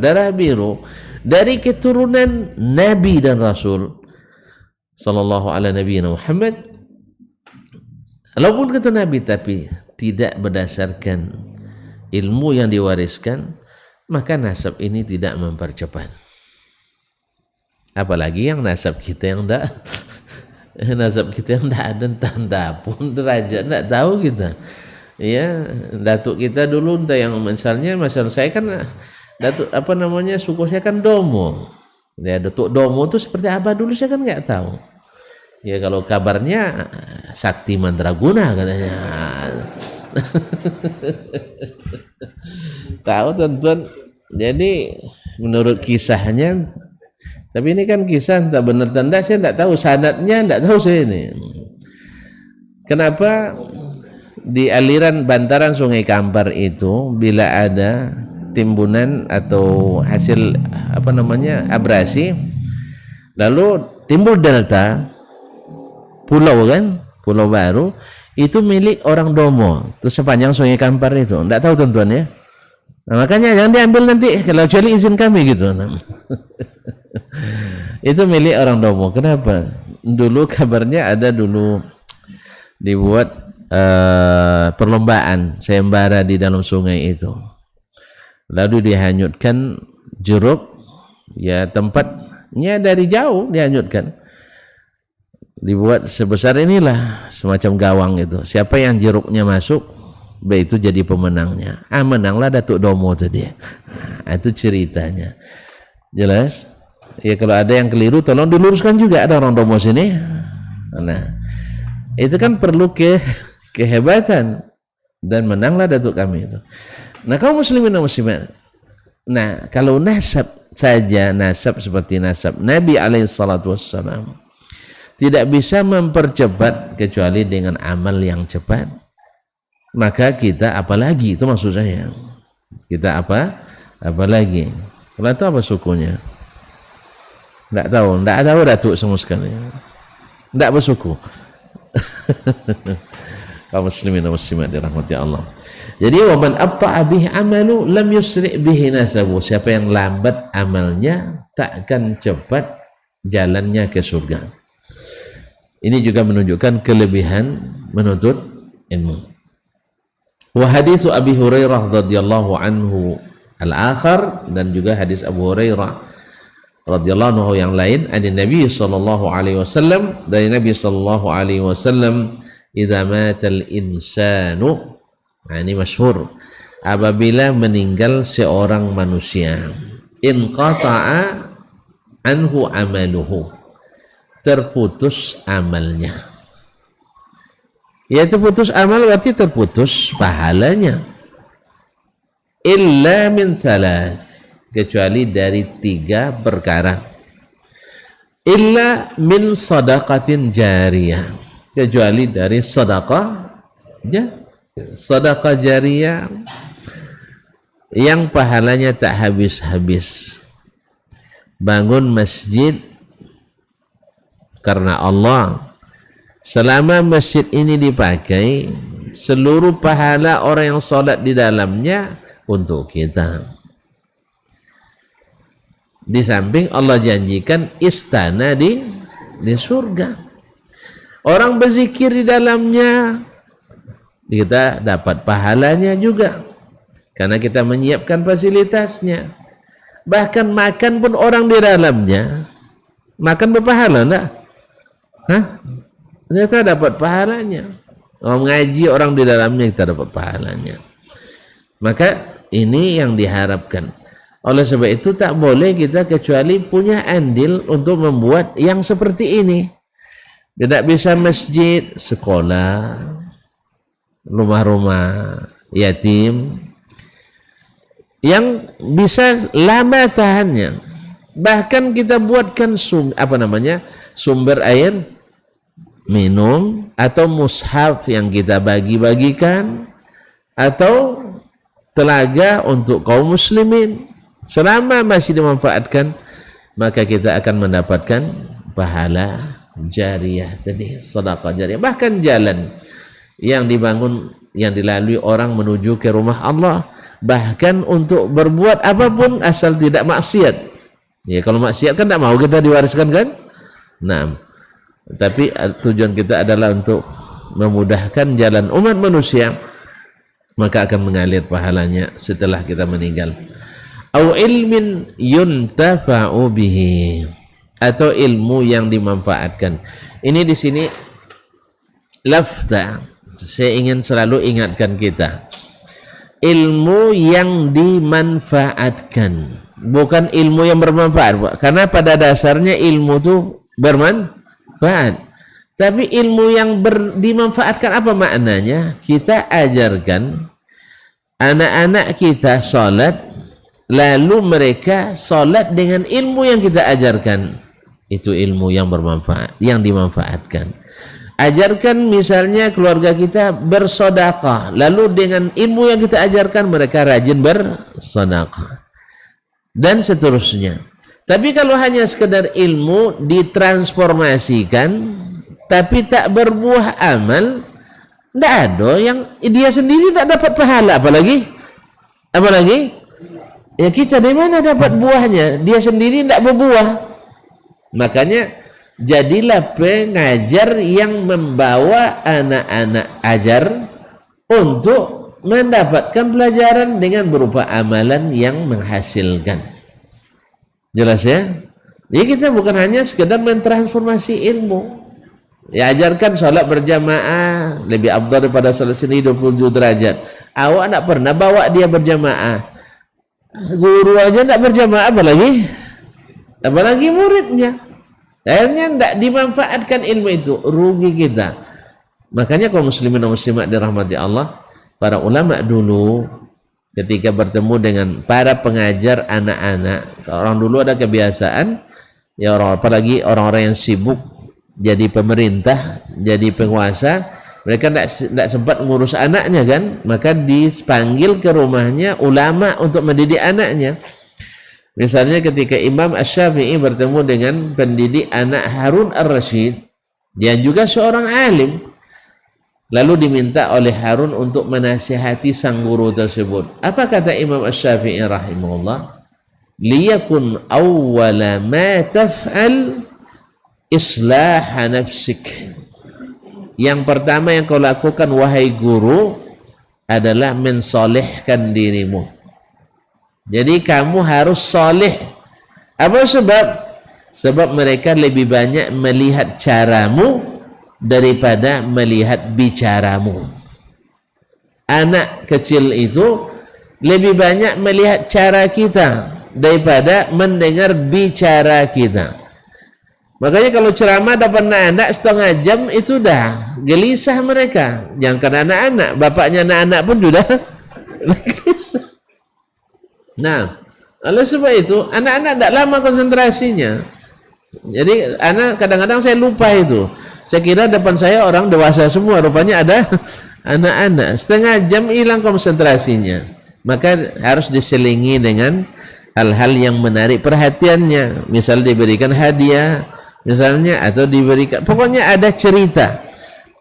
darah biru dari keturunan Nabi dan Rasul, sallallahu ala nabiyina Muhammad. Walaupun kata Nabi tapi tidak berdasarkan ilmu yang diwariskan, maka nasab ini tidak mempercepat. Apalagi yang nasab kita yang enggak nasab kita yang enggak ada tanda pun derajat enggak tahu kita. Ya, datuk kita dulu entah yang misalnya saya kan datuk apa namanya suku saya kan Domo. Ya, datuk Domo itu seperti apa dulu saya kan enggak tahu. Ya kalau kabarnya Sakti Mandraguna katanya. Tahu tuan-tuan. Jadi menurut kisahnya, tapi ini kan kisah entah benar tanda saya tidak tahu, sanadnya tidak tahu saya ini. Kenapa di aliran bantaran Sungai Kampar itu bila ada timbunan atau hasil apa namanya abrasi, lalu timbul delta pulau kan, pulau baru itu milik orang Domo, itu sepanjang Sungai Kampar itu. Tidak tahu tuan-tuan ya. Nah, makanya jangan diambil nanti kalau kecuali izin kami gitu. Itu milik orang Domo. Kenapa? Dulu kabarnya ada dulu dibuat perlombaan sayembara di dalam sungai itu. Lalu dihanyutkan jeruk, ya tempatnya dari jauh dihanyutkan. Dibuat sebesar inilah semacam gawang itu. Siapa yang jeruknya masuk, itu jadi pemenangnya. Menanglah Datuk Domo tadi. Itu ceritanya. Jelas? Ya kalau ada yang keliru tolong diluruskan juga, ada orang Domo sini. Nah, itu kan perlu kehebatan dan menanglah Datuk kami itu. Nah, kaum muslimin dan muslimat. Nah, kalau nasab saja, nasab seperti nasab Nabi alaihi salatu wassalam tidak bisa mempercepat kecuali dengan amal yang cepat. Maka kita apalagi, itu maksud saya. Kita apalagi. Kalau itu apa sukunya? Tidak tahu Datuk semua sekali. Tidak bersuku. Kaum muslimin dan muslimat dirahmati Allah. Jadi waman abta'a bihi amalu lam yusri' bihi nasabu. Siapa yang lambat amalnya takkan cepat jalannya ke surga. Ini juga menunjukkan kelebihan menuntut ilmu. Wa haditsu Abi Hurairah radhiyallahu anhu al-akhar, dan juga hadis Abu Hurairah radhiyallahu anhu yang lain, dari Nabi sallallahu alaihi wasallam, dari Nabi sallallahu alaihi wasallam, idza matal insanu, nah ini masyhur, apabila meninggal seorang manusia, inqata'a anhu amaluhu, terputus amalnya. Ya, terputus amal berarti terputus pahalanya. Illa min thalath, kecuali dari 3 perkara. Illa min sadaqatin jariyah, kecuali dari sedekah jariyah yang pahalanya tak habis-habis. Bangun masjid karena Allah, selama masjid ini dipakai, seluruh pahala orang yang sholat di dalamnya untuk kita. Di samping Allah janjikan istana di surga. Orang berzikir di dalamnya, kita dapat pahalanya juga, karena kita menyiapkan fasilitasnya. Bahkan makan pun orang di dalamnya, makan berpahala enggak? Ternyata dapat pahalanya. Mengaji orang di dalamnya, kita dapat pahalanya. Maka ini yang diharapkan. Oleh sebab itu tak boleh kita kecuali punya andil untuk membuat yang seperti ini. Tidak bisa masjid, sekolah, rumah-rumah yatim yang bisa lama tahannya. Bahkan kita buatkan sumber air minum, atau mushaf yang kita bagi-bagikan, atau telaga untuk kaum muslimin. Selama masih dimanfaatkan, maka kita akan mendapatkan pahala jariyah tadi, sedekah jariyah. Bahkan jalan yang dibangun, yang dilalui orang menuju ke rumah Allah, bahkan untuk berbuat apapun asal tidak maksiat. Ya, kalau maksiat kan tidak mau kita diwariskan kan? Nah, tapi tujuan kita adalah untuk memudahkan jalan umat manusia, maka akan mengalir pahalanya setelah kita meninggal. Au ilmin yuntafa'u bihi, atau ilmu yang dimanfaatkan. Ini di sini lafta, saya ingin selalu ingatkan kita, ilmu yang dimanfaatkan, bukan ilmu yang bermanfaat, karena pada dasarnya ilmu itu bermanfaat. Tapi ilmu yang dimanfaatkan apa maknanya? Kita ajarkan anak-anak kita salat, lalu mereka salat dengan ilmu yang kita ajarkan. Itu ilmu yang bermanfaat, yang dimanfaatkan. Ajarkan misalnya keluarga kita bersedekah, lalu dengan ilmu yang kita ajarkan mereka rajin bersedekah, dan seterusnya. Tapi kalau hanya sekedar ilmu ditransformasikan tapi tak berbuah amal, tidak ada yang dia sendiri tak dapat pahala, apalagi ya kita dari mana dapat buahnya? Dia sendiri tidak berbuah. Makanya jadilah pengajar yang membawa anak-anak ajar untuk mendapatkan pelajaran dengan berupa amalan yang menghasilkan. Jelas ya? Jadi kita bukan hanya sekedar mentransformasi ilmu. Ya, ajarkan sholat berjamaah lebih afdal daripada sholat sendiri 27 derajat. Awak tak pernah bawa dia berjamaah. Guru aja tak berjamaah, apalagi muridnya. Akhirnya tidak dimanfaatkan ilmu itu, rugi kita. Makanya kaum muslimin dan muslimat dirahmati Allah, para ulama dulu ketika bertemu dengan para pengajar anak-anak, orang dulu ada kebiasaan, ya apalagi orang-orang yang sibuk jadi pemerintah, jadi penguasa, mereka tidak sempat ngurus anaknya kan, maka dipanggil ke rumahnya ulama untuk mendidik anaknya. Misalnya ketika Imam Asy-Syafi'i bertemu dengan pendidik anak Harun Ar-Rasyid, dia juga seorang alim, lalu diminta oleh Harun untuk menasihati sang guru tersebut. Apa kata Imam Asy-Syafi'i rahimahullah? Liyakun awwala ma taf'al islah nafsik. Yang pertama yang kau lakukan wahai guru adalah mensolehkan dirimu. Jadi kamu harus soleh. Apa sebab? Sebab mereka lebih banyak melihat caramu daripada melihat bicaramu. Anak kecil itu lebih banyak melihat cara kita daripada mendengar bicara kita. Makanya kalau ceramah dapat anak setengah jam itu dah gelisah mereka. Jangan anak-anak, bapaknya anak-anak pun sudah gelisah. Nah, oleh sebab itu anak-anak tidak lama konsentrasinya. Jadi anak kadang-kadang saya lupa itu. Saya kira depan saya orang dewasa semua, rupanya ada anak-anak. Setengah jam hilang konsentrasinya. Maka harus diselingi dengan hal-hal yang menarik perhatiannya. Misal diberikan hadiah, misalnya, atau diberikan, pokoknya ada cerita.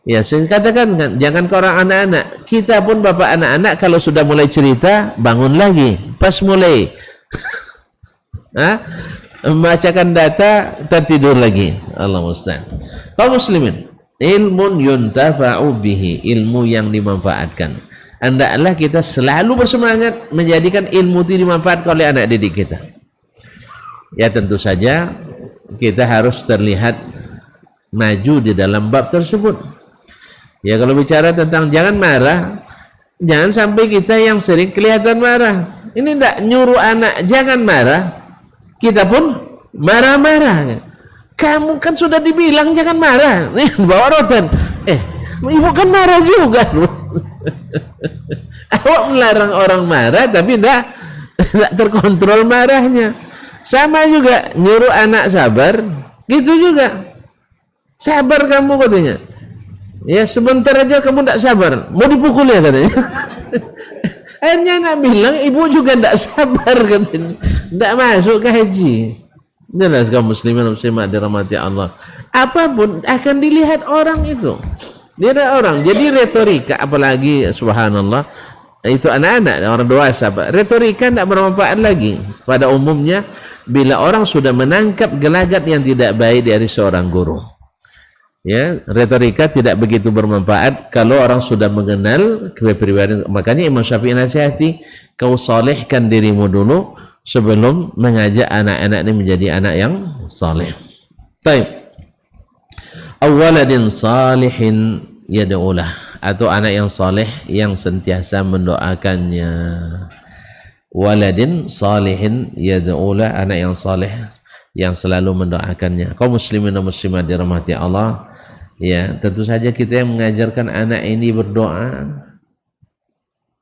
Ya, saya katakan kan, jangan ke orang anak-anak, kita pun bapak anak-anak kalau sudah mulai cerita bangun lagi, pas mulai membacakan data tertidur lagi. Allah musta'an. Kaum muslimin, ilmun yuntafa'u bihi, ilmu yang dimanfaatkan. Hendaklah kita selalu bersemangat menjadikan ilmu itu dimanfaatkan oleh anak didik kita. Ya tentu saja kita harus terlihat maju di dalam bab tersebut. Ya kalau bicara tentang jangan marah, jangan sampai kita yang sering kelihatan marah. Ini tidak nyuruh anak jangan marah, kita pun marah-marah. Kamu kan sudah dibilang jangan marah, bawa rotan. Ibu kan marah juga. Awak melarang orang marah tapi tidak terkontrol marahnya. Sama juga nyuruh anak sabar, gitu juga. Sabar kamu katanya. Ya sebentar aja kamu tidak sabar, mau dipukul ya katanya. Akhirnya anak bilang ibu juga tidak sabar katanya, tidak masuk ke haji. Jelas kaum muslimin muslimat dirahmati Allah. Apapun akan dilihat orang itu. Dia orang. Jadi retorika, apalagi subhanallah, itu anak-anak, orang dewasa, retorika tidak bermanfaat lagi. Pada umumnya bila orang sudah menangkap gelagat yang tidak baik dari seorang guru. Ya, retorika tidak begitu bermanfaat kalau orang sudah mengenal kepribadian. Makanya Imam Syafi'i nasihati, kau solehkan dirimu dulu sebelum mengajak anak-anak ini menjadi anak yang soleh. Baik. Awaladin salihin yad'ulah, atau anak yang soleh yang sentiasa mendoakannya. Waladin salihin yad'ulah, anak yang soleh yang selalu mendoakannya. Kaum muslimin dan muslimat dirahmati Allah, ya, tentu saja kita yang mengajarkan anak ini berdoa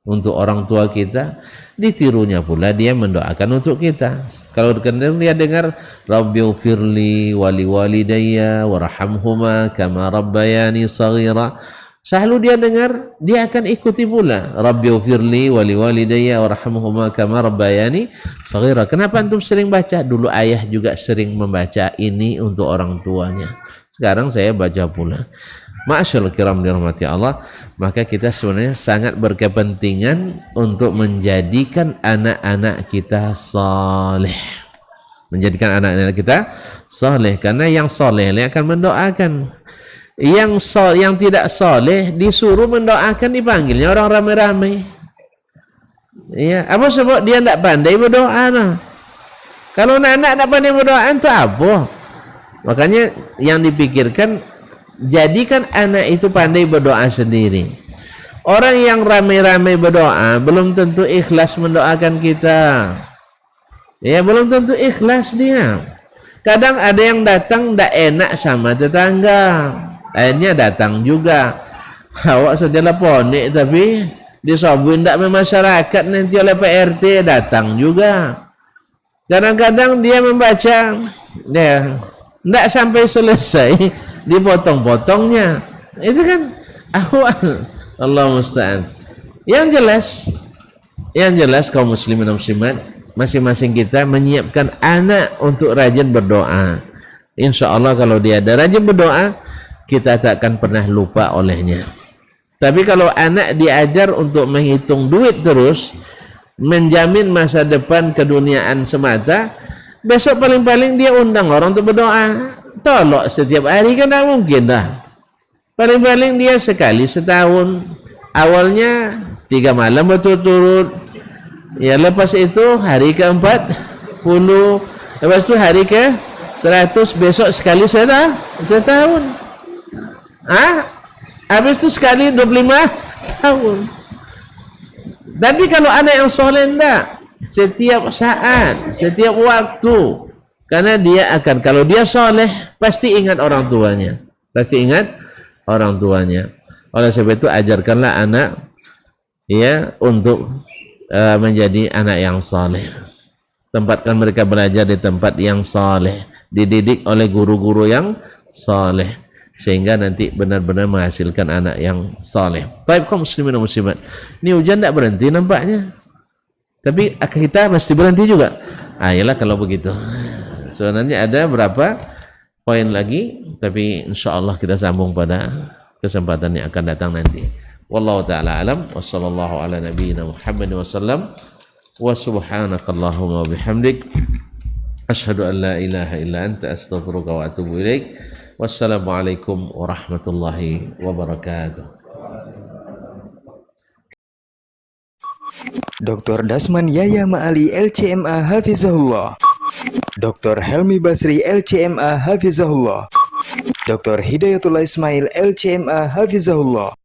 untuk orang tua kita, ditirunya pula dia mendoakan untuk kita. Kalau dia dengar Rabbighfirli wali walidayya warhamhuma kama rabbayani saghira, selalu dia dengar, dia akan ikuti pula Rabbighfirli wali walidayya warhamhuma kama rabbayani saghira. Kenapa antum sering baca? Dulu ayah juga sering membaca ini untuk orang tuanya, sekarang saya baca pula. Ma'asyarul kiram dirahmati Allah, maka kita sebenarnya sangat berkepentingan untuk menjadikan anak-anak kita saleh. Menjadikan anak-anak kita saleh, karena yang saleh ini akan mendoakan. Yang tidak saleh disuruh mendoakan, dipanggilnya orang ramai-ramai. Ya, apa sebab dia tidak pandai berdoa? Nah, kalau anak tidak pandai berdoa itu apa? Makanya yang dipikirkan, jadikan anak itu pandai berdoa sendiri. Orang yang ramai-ramai berdoa belum tentu ikhlas mendoakan kita. Ya, belum tentu ikhlas dia. Kadang ada yang datang tidak enak sama tetangga, akhirnya datang juga. Awak sedialah ponik tapi disobuin tidak masyarakat nanti oleh PRT, datang juga. Kadang-kadang dia membaca, ya, tidak sampai selesai dipotong-potongnya. Itu kan ahwal. Allah musta'an. Yang jelas kaum muslimin dan muslimat, masing-masing kita menyiapkan anak untuk rajin berdoa. Insya Allah kalau dia ada rajin berdoa, kita tak akan pernah lupa olehnya. Tapi kalau anak diajar untuk menghitung duit terus, menjamin masa depan keduniaan semata, besok paling-paling dia undang orang untuk berdoa. Tolok setiap hari kan tak mungkin dah. Paling-paling dia sekali setahun. Awalnya 3 malam berturut-turut. Ya, lepas itu hari ke-40, lepas itu hari ke-100, besok sekali setahun. Habis itu sekali 25 tahun. Tapi kalau anak yang soleh enggak, setiap saat, setiap waktu. Karena dia akan, kalau dia soleh, pasti ingat orang tuanya. Pasti ingat orang tuanya. Oleh sebab itu, ajarkanlah anak, ya, untuk menjadi anak yang soleh. Tempatkan mereka belajar di tempat yang soleh, dididik oleh guru-guru yang soleh, sehingga nanti benar-benar menghasilkan anak yang soleh. Baik kaum muslimin dan muslimat, ini hujan tidak berhenti nampaknya, tapi kita mesti berhenti juga. Ayolah kalau begitu. Sebenarnya ada berapa poin lagi, tapi insya Allah kita sambung pada kesempatan yang akan datang nanti. Wallahu ta'ala alam, wa sallallahu ala nabiyyina Muhammad wa sallam, wa subhanakallahumma wa bihamdik, asyhadu an la ilaha illa anta, astaghfiruka wa atubu ilaik. Wassalamualaikum warahmatullahi wabarakatuh. Dr. Dasman Yaya Ma'ali LCMA Hafizahullah, Dr. Helmi Basri LCMA Hafizahullah, Dr. Hidayatullah Ismail LCMA Hafizahullah.